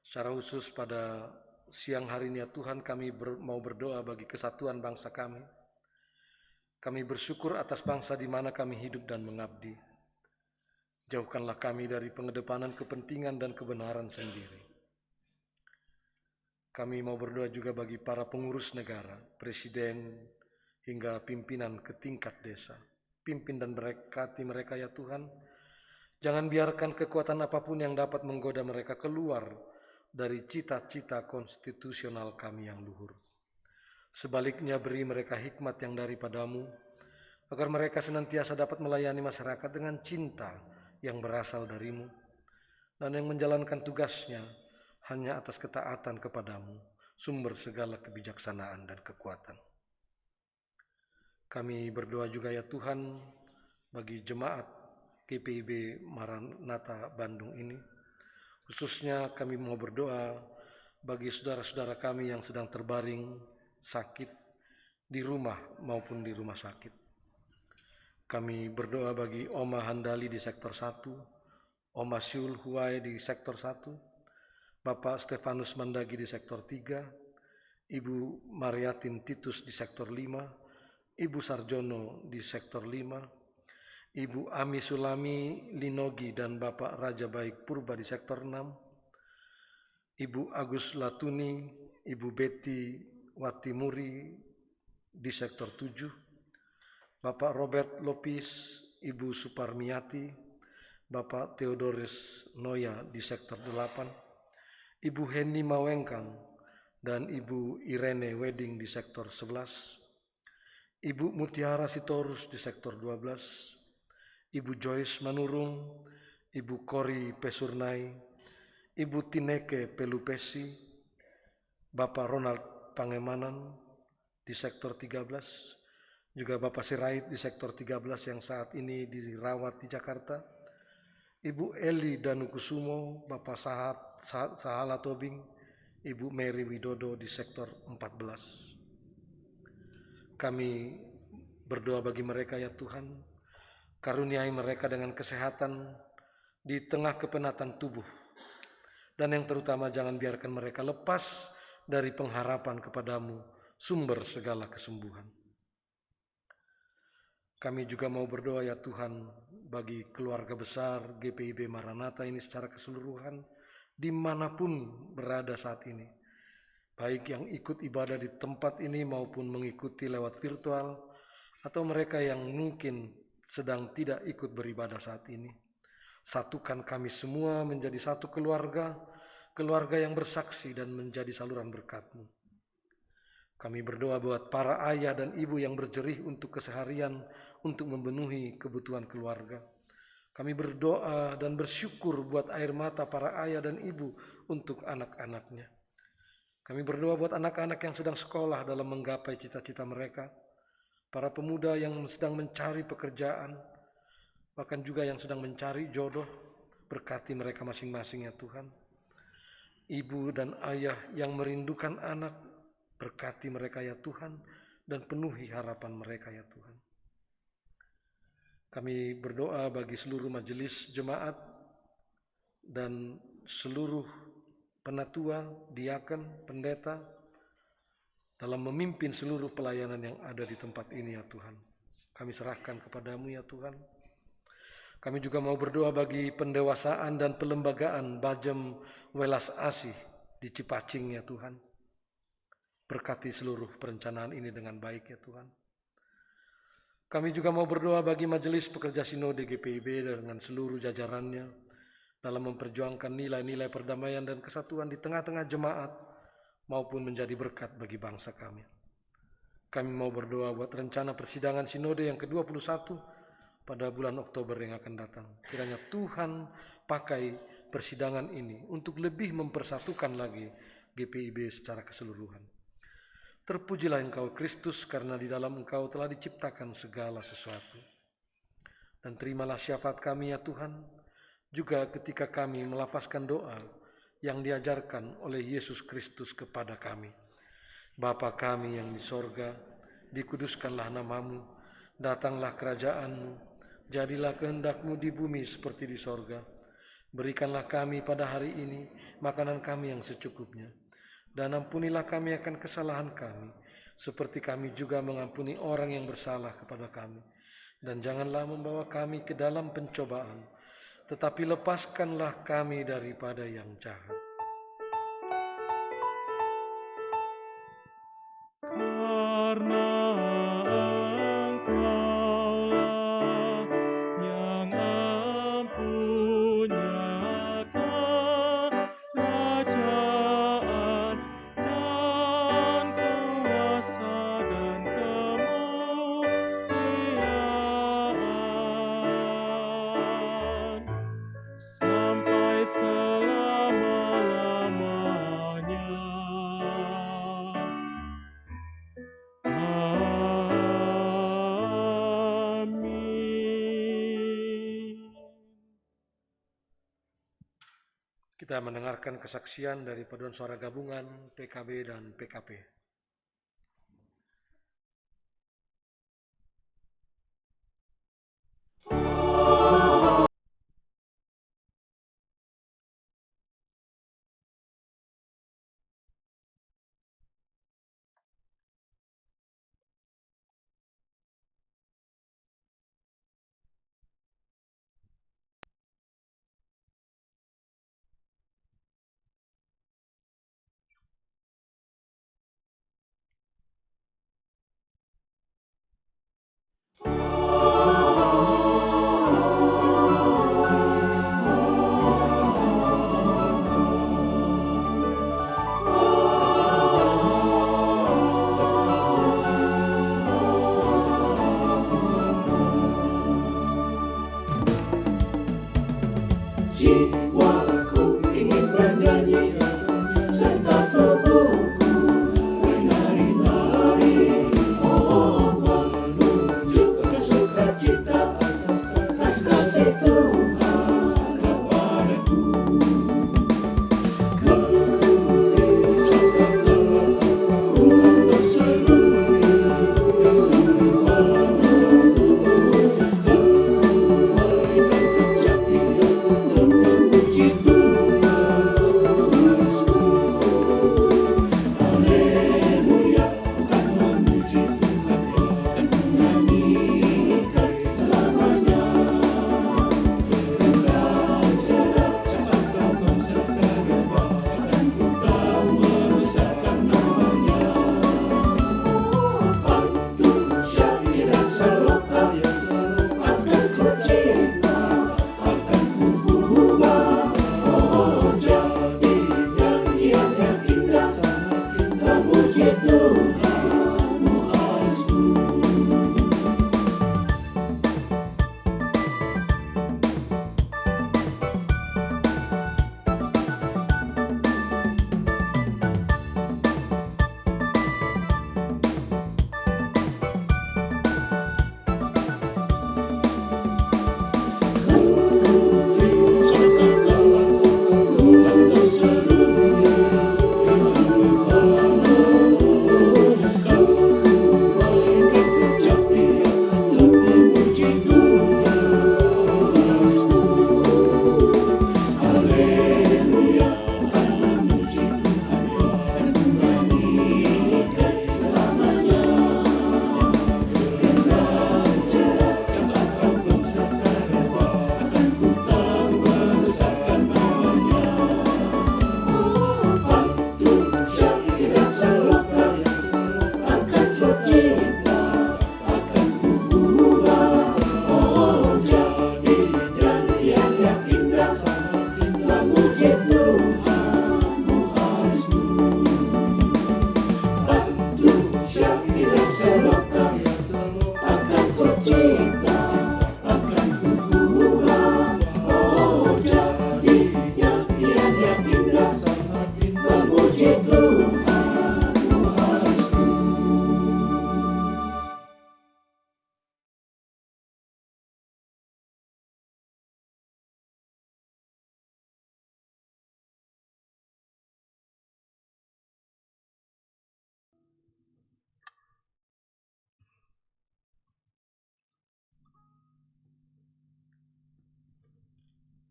Secara khusus pada siang hari ini ya Tuhan, kami mau berdoa bagi kesatuan bangsa kami. Kami bersyukur atas bangsa di mana kami hidup dan mengabdi. Jauhkanlah kami dari pengedepanan kepentingan dan kebenaran sendiri. Kami mau berdoa juga bagi para pengurus negara, presiden, hingga pimpinan ke tingkat desa. Pimpin dan berkati mereka ya Tuhan. Jangan biarkan kekuatan apapun yang dapat menggoda mereka keluar dari cita-cita konstitusional kami yang luhur. Sebaliknya beri mereka hikmat yang daripadamu, agar mereka senantiasa dapat melayani masyarakat dengan cinta yang berasal darimu, dan yang menjalankan tugasnya hanya atas ketaatan kepadamu, sumber segala kebijaksanaan dan kekuatan. Kami berdoa juga ya Tuhan bagi jemaat GPIB Maranatha Bandung ini. Khususnya kami mau berdoa bagi saudara-saudara kami yang sedang terbaring sakit di rumah maupun di rumah sakit. Kami berdoa bagi Oma Handali di sektor 1, Oma Syul Huai di sektor 1, Bapak Stefanus Mandagi di sektor 3, Ibu Mariatin Titus di sektor 5, Ibu Sarjono di sektor 5, Ibu Ami Sulami Linogi dan Bapak Raja Baik Purba di sektor 6, Ibu Agus Latuni, Ibu Betty Watimuri di sektor 7, Bapak Robert Lopis, Ibu Suparmiati, Bapak Theodorus Noya di sektor 8, Ibu Heni Mawengkang dan Ibu Irene Wedding di sektor 11, Ibu Mutiara Sitorus di sektor 12, Ibu Joyce Manurung, Ibu Kori Pesurnai, Ibu Tineke Pelupesi, Bapak Ronald Pangemanan di sektor 13, juga Bapak Sirait di sektor 13 yang saat ini dirawat di Jakarta, Ibu Eli Danukusumo, Bapak Sahala Tobing, Ibu Mary Widodo di sektor 14. Kami berdoa bagi mereka ya Tuhan, karuniai mereka dengan kesehatan di tengah kepenatan tubuh, dan yang terutama jangan biarkan mereka lepas dari pengharapan kepadamu, sumber segala kesembuhan. Kami juga mau berdoa ya Tuhan bagi keluarga besar GPIB Maranatha ini secara keseluruhan, dimanapun berada saat ini, baik yang ikut ibadah di tempat ini maupun mengikuti lewat virtual, atau mereka yang mungkin sedang tidak ikut beribadah saat ini. Satukan kami semua menjadi satu keluarga, keluarga yang bersaksi dan menjadi saluran berkat-Mu. Kami berdoa buat para ayah dan ibu yang berjerih untuk keseharian, untuk memenuhi kebutuhan keluarga. Kami berdoa dan bersyukur buat air mata para ayah dan ibu untuk anak-anaknya. Kami berdoa buat anak-anak yang sedang sekolah dalam menggapai cita-cita mereka, para pemuda yang sedang mencari pekerjaan, bahkan juga yang sedang mencari jodoh. Berkati mereka masing-masing ya Tuhan. Ibu dan ayah yang merindukan anak, berkati mereka ya Tuhan, dan penuhi harapan mereka ya Tuhan. Kami berdoa bagi seluruh majelis jemaat dan seluruh penatua, diaken, pendeta, dalam memimpin seluruh pelayanan yang ada di tempat ini ya Tuhan. Kami serahkan kepadamu ya Tuhan. Kami juga mau berdoa bagi pendewasaan dan pelembagaan Bajem Welas Asih di Cipacing ya Tuhan. Berkati seluruh perencanaan ini dengan baik ya Tuhan. Kami juga mau berdoa bagi Majelis Pekerja Sinode GPIB dengan seluruh jajarannya dalam memperjuangkan nilai-nilai perdamaian dan kesatuan di tengah-tengah jemaat maupun menjadi berkat bagi bangsa kami. Kami mau berdoa buat rencana persidangan Sinode yang ke-21 pada bulan Oktober yang akan datang. Kiranya Tuhan pakai persidangan ini untuk lebih mempersatukan lagi GPIB secara keseluruhan. Terpujilah Engkau Kristus, karena di dalam Engkau telah diciptakan segala sesuatu. Dan terimalah syafaat kami ya Tuhan, juga ketika kami melafazkan doa yang diajarkan oleh Yesus Kristus kepada kami. Bapa kami yang di sorga, dikuduskanlah namamu, datanglah kerajaanmu, jadilah kehendak-Mu di bumi seperti di sorga. Berikanlah kami pada hari ini makanan kami yang secukupnya. Dan ampunilah kami akan kesalahan kami, seperti kami juga mengampuni orang yang bersalah kepada kami. Dan janganlah membawa kami ke dalam pencobaan, tetapi lepaskanlah kami daripada yang jahat. Karena Engkaulah yang empunya kerajaan dan kuasa dan kemuliaan sampai selama-lamanya. Amin. Kita mendengarkan kesaksian dari paduan suara gabungan PKB dan PKP.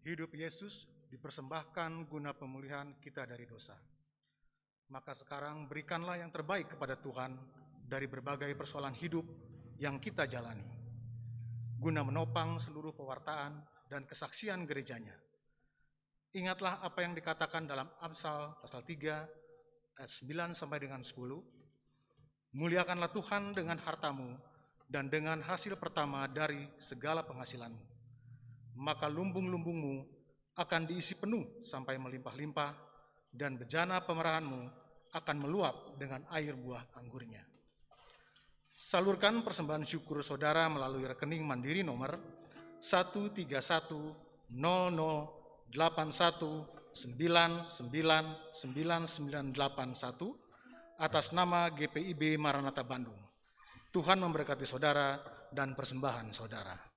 Hidup Yesus dipersembahkan guna pemulihan kita dari dosa. Maka sekarang berikanlah yang terbaik kepada Tuhan dari berbagai persoalan hidup yang kita jalani, guna menopang seluruh pewartaan dan kesaksian gerejanya. Ingatlah apa yang dikatakan dalam Amsal pasal 3 ayat 9 sampai dengan 10. Muliakanlah Tuhan dengan hartamu dan dengan hasil pertama dari segala penghasilanmu. Maka lumbung-lumbungmu akan diisi penuh sampai melimpah-limpah, dan bejana pemerahanmu akan meluap dengan air buah anggurnya. Salurkan persembahan syukur saudara melalui rekening mandiri nomor 1310081999981 atas nama GPIB Maranatha Bandung. Tuhan memberkati saudara dan persembahan saudara.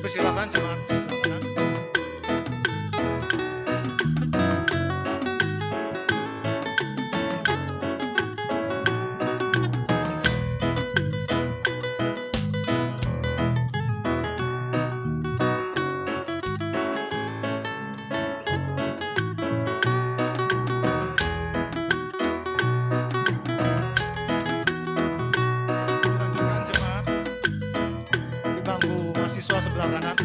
Silakan jemaat sebelah kanan. Dilanjutkan jemaat di bangku mahasiswa sebelah kanan.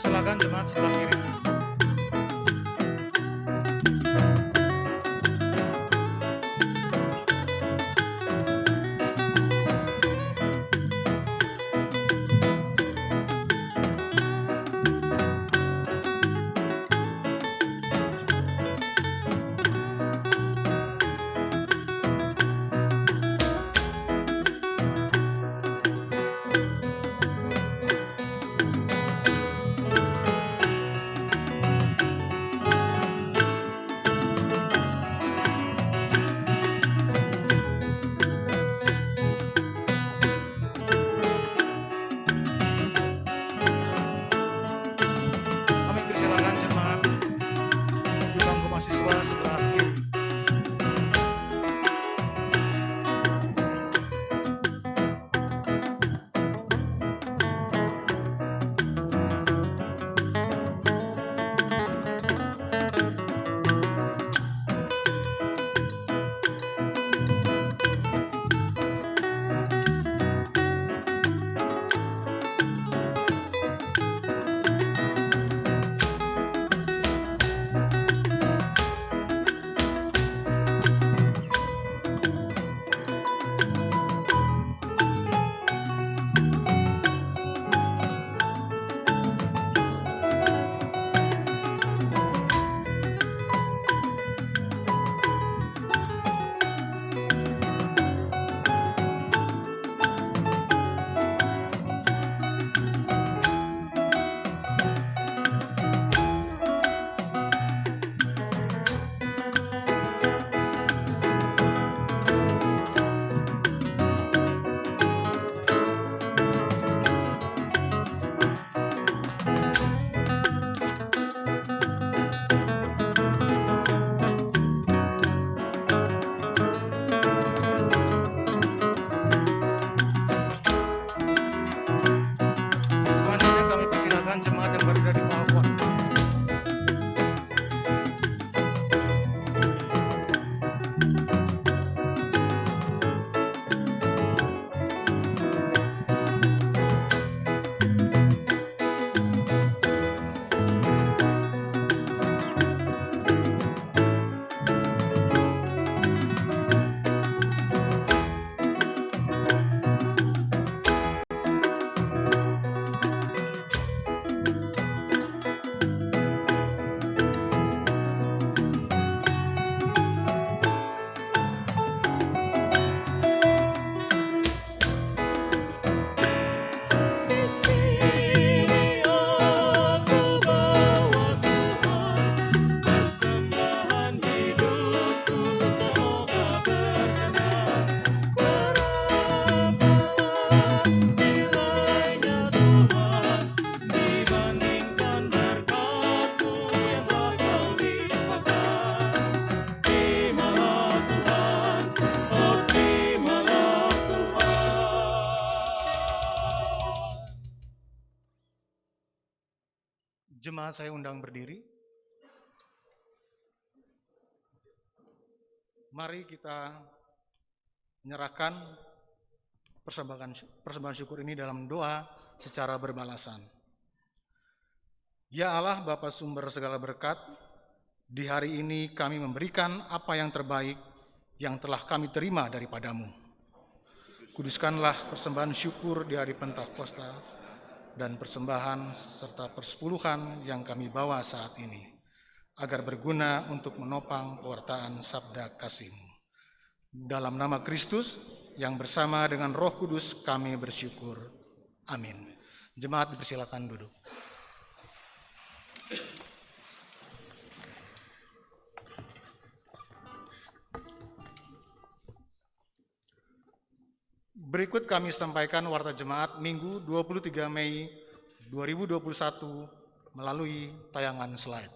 Silakan jemaat sebelah kiri. jemaat saya undang berdiri. Mari kita menyerahkan persembahan syukur ini dalam doa secara berbalasan. Ya Allah, Bapa sumber segala berkat, di hari ini kami memberikan apa yang terbaik yang telah kami terima daripadamu. Kuduskanlah persembahan syukur di hari Pentakosta dan persembahan serta persepuluhan yang kami bawa saat ini, agar berguna untuk menopang pewartaan sabda kasih-Mu. Dalam nama Kristus, yang bersama dengan Roh Kudus kami bersyukur. Amin. Jemaat dipersilakan duduk. Berikut kami sampaikan warta jemaat Minggu 23 Mei 2021 melalui tayangan slide.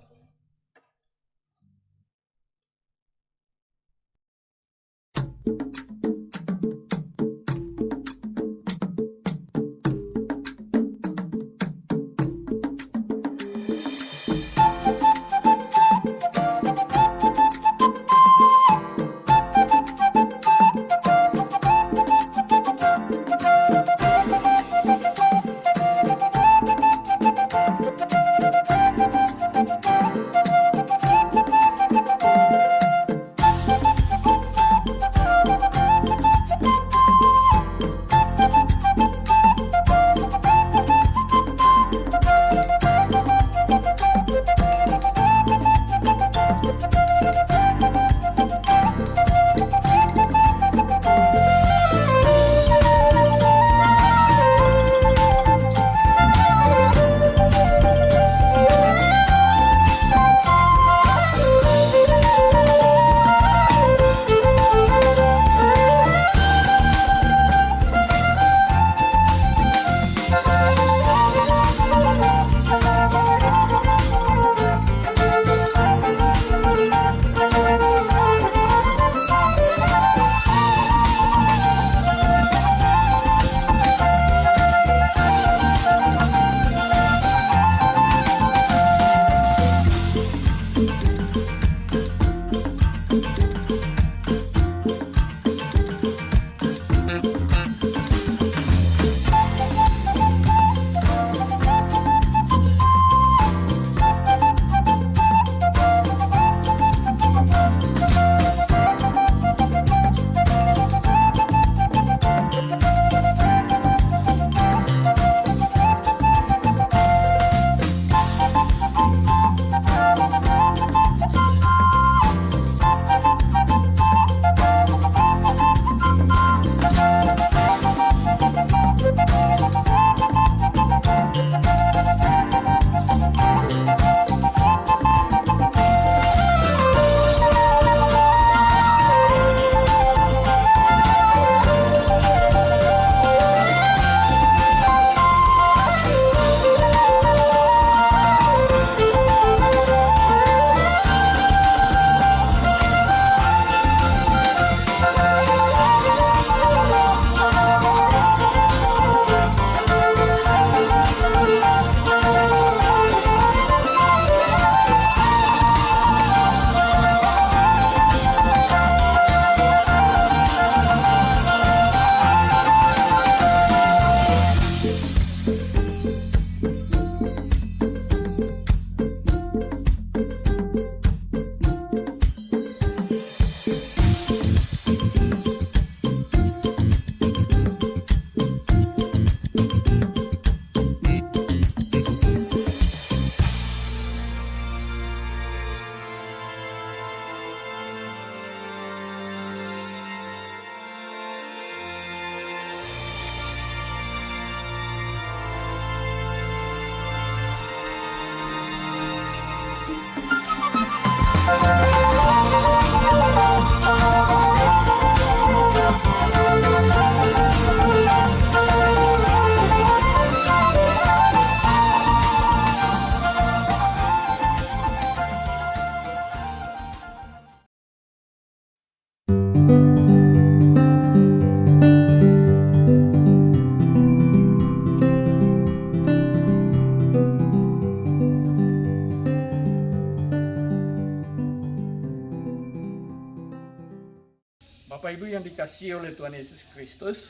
Bapak Ibu yang dikasihi oleh Tuhan Yesus Kristus,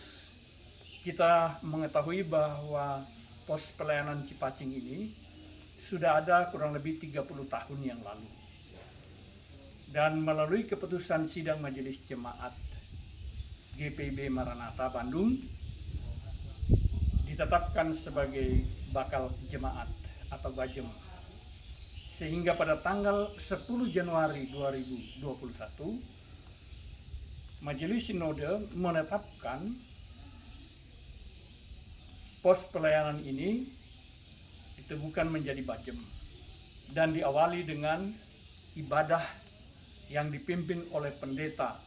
kita mengetahui bahwa pos pelayanan Cipacing ini sudah ada kurang lebih 30 tahun yang lalu. Dan melalui keputusan sidang Majelis Jemaat GPIB Maranatha Bandung ditetapkan sebagai bakal jemaat atau bajem. Sehingga pada tanggal 10 Januari 2021, Majelis Sinode menetapkan pos pelayanan ini diteguhkan menjadi bajem dan diawali dengan ibadah yang dipimpin oleh pendeta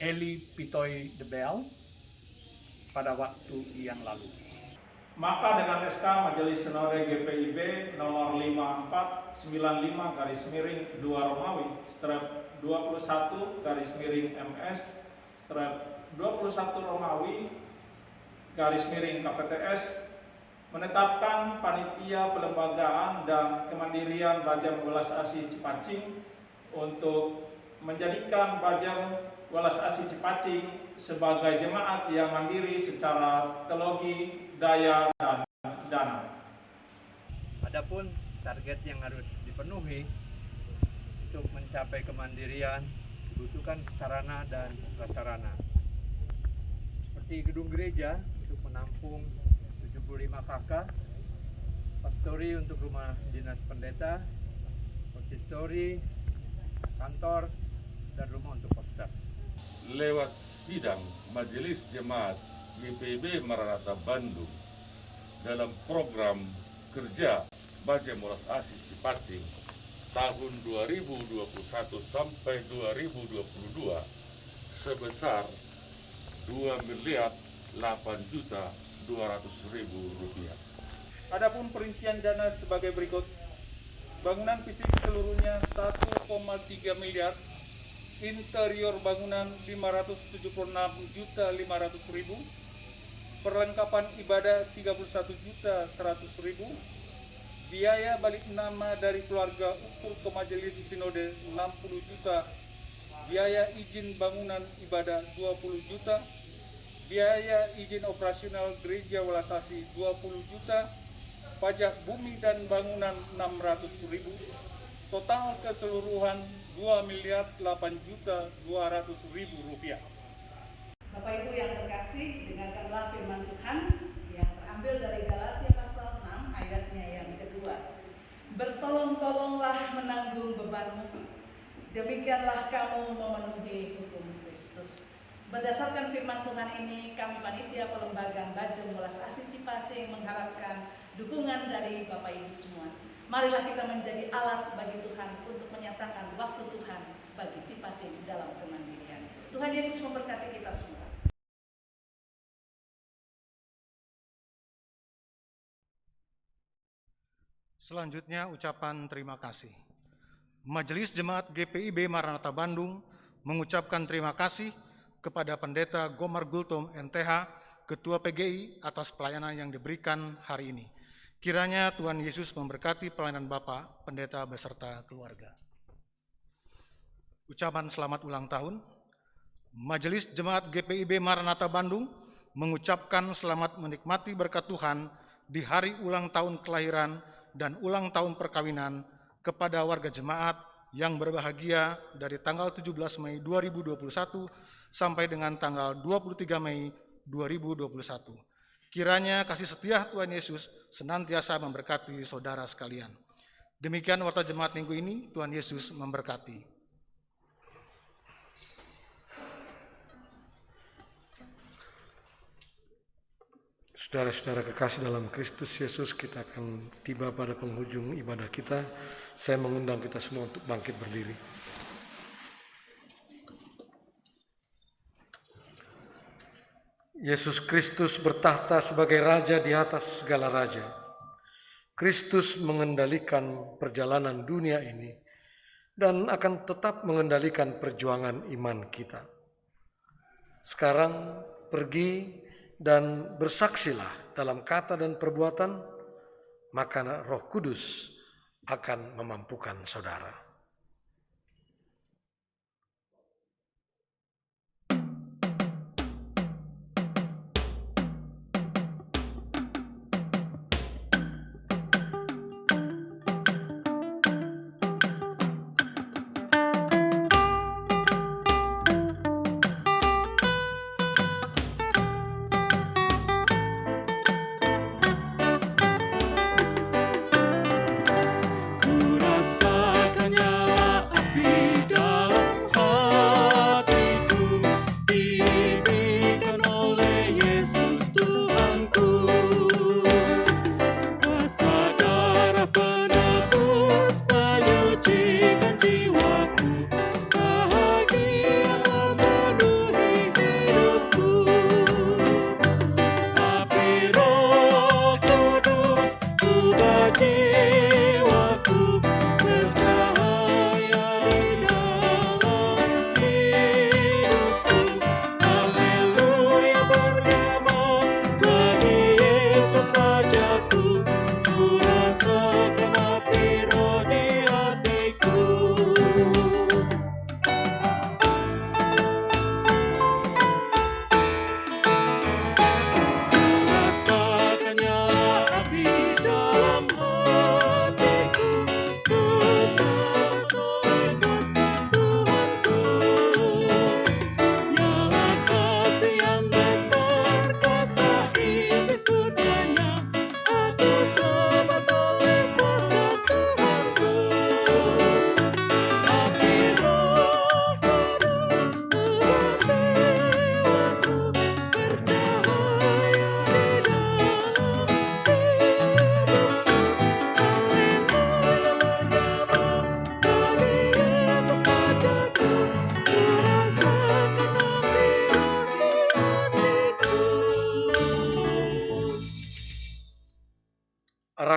Eli Pitoy de Bel pada waktu yang lalu. Maka dengan SK Majelis Sinode GPIB nomor 5495/2 Romawi strap 21/MS/21 Romawi _KPTS menetapkan panitia pelembagaan dan kemandirian Bajem Welas Asih Cipacing untuk menjadikan Bajem Welas Asih Cipacing sebagai jemaat yang mandiri secara teologi, daya, dan dana. Adapun target yang harus dipenuhi untuk mencapai kemandirian dibutuhkan sarana dan prasarana. Seperti gedung gereja untuk menampung 75 KK, pastori untuk rumah dinas pendeta, konsistori, kantor, dan rumah untuk poster. Lewat sidang Majelis Jemaat GPIB Maranatha Bandung dalam program kerja Bajem Welas Asih Cipacing tahun 2021 sampai 2022 sebesar Rp2.800.200.000. Adapun perincian dana sebagai berikut. Bangunan fisik seluruhnya 1,3 miliar. Interior bangunan 576.500.000. Perlengkapan ibadah 31.100.000. Biaya balik nama dari keluarga ukur ke Majelis Sinode 60 juta. Biaya izin bangunan ibadah 20 juta. Biaya izin operasional gereja Welas Asih 20 juta. Pajak bumi dan bangunan 600.000. Total keseluruhan Rp2.800.200.000. Bapak Ibu yang terkasih, dengarkanlah firman Tuhan yang terambil dari Galatia pasal 6 ayatnya yang kedua. Bertolong-tolonglah menanggung bebanmu, demikianlah kamu memenuhi hukum Kristus. Berdasarkan firman Tuhan ini, kami panitia pelembagaan Bajem Welas Asih Cipacing mengharapkan dukungan dari Bapak Ibu semua. Marilah kita menjadi alat bagi Tuhan untuk menyatakan waktu Tuhan bagi Cipacing dalam kemandirian. Tuhan Yesus memberkati kita semua. Selanjutnya ucapan terima kasih. Majelis Jemaat GPIB Maranatha Bandung mengucapkan terima kasih kepada Pendeta Gomar Gultom NTH, Ketua PGI atas pelayanan yang diberikan hari ini. Kiranya Tuhan Yesus memberkati pelayanan Bapak, Pendeta beserta keluarga. Ucapan selamat ulang tahun. Majelis Jemaat GPIB Maranatha Bandung mengucapkan selamat menikmati berkat Tuhan di hari ulang tahun kelahiran dan ulang tahun perkawinan kepada warga jemaat yang berbahagia dari tanggal 17 Mei 2021 sampai dengan tanggal 23 Mei 2021. Kiranya kasih setia Tuhan Yesus senantiasa memberkati saudara sekalian. Demikian warta jemaat minggu ini, Tuhan Yesus memberkati. Saudara-saudara kekasih dalam Kristus Yesus, kita akan tiba pada penghujung ibadah kita. Saya mengundang kita semua untuk bangkit berdiri. Yesus Kristus bertahta sebagai Raja di atas segala raja. Kristus mengendalikan perjalanan dunia ini dan akan tetap mengendalikan perjuangan iman kita. Sekarang pergi dan bersaksilah dalam kata dan perbuatan, maka Roh Kudus akan memampukan saudara.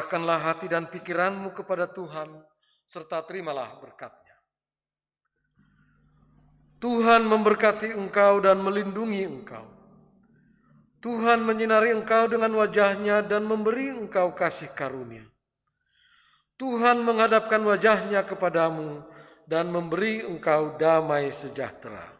Serahkanlah hati dan pikiranmu kepada Tuhan, serta terimalah berkat-Nya. Tuhan memberkati engkau dan melindungi engkau. Tuhan menyinari engkau dengan wajah-Nya dan memberi engkau kasih karunia. Tuhan menghadapkan wajah-Nya kepadamu dan memberi engkau damai sejahtera.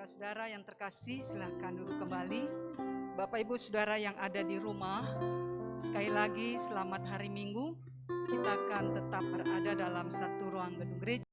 Saudara-saudara yang terkasih, silahkan duduk kembali. Bapak Ibu Saudara yang ada di rumah, sekali lagi selamat hari Minggu. Kita akan tetap berada dalam satu ruang gedung gereja.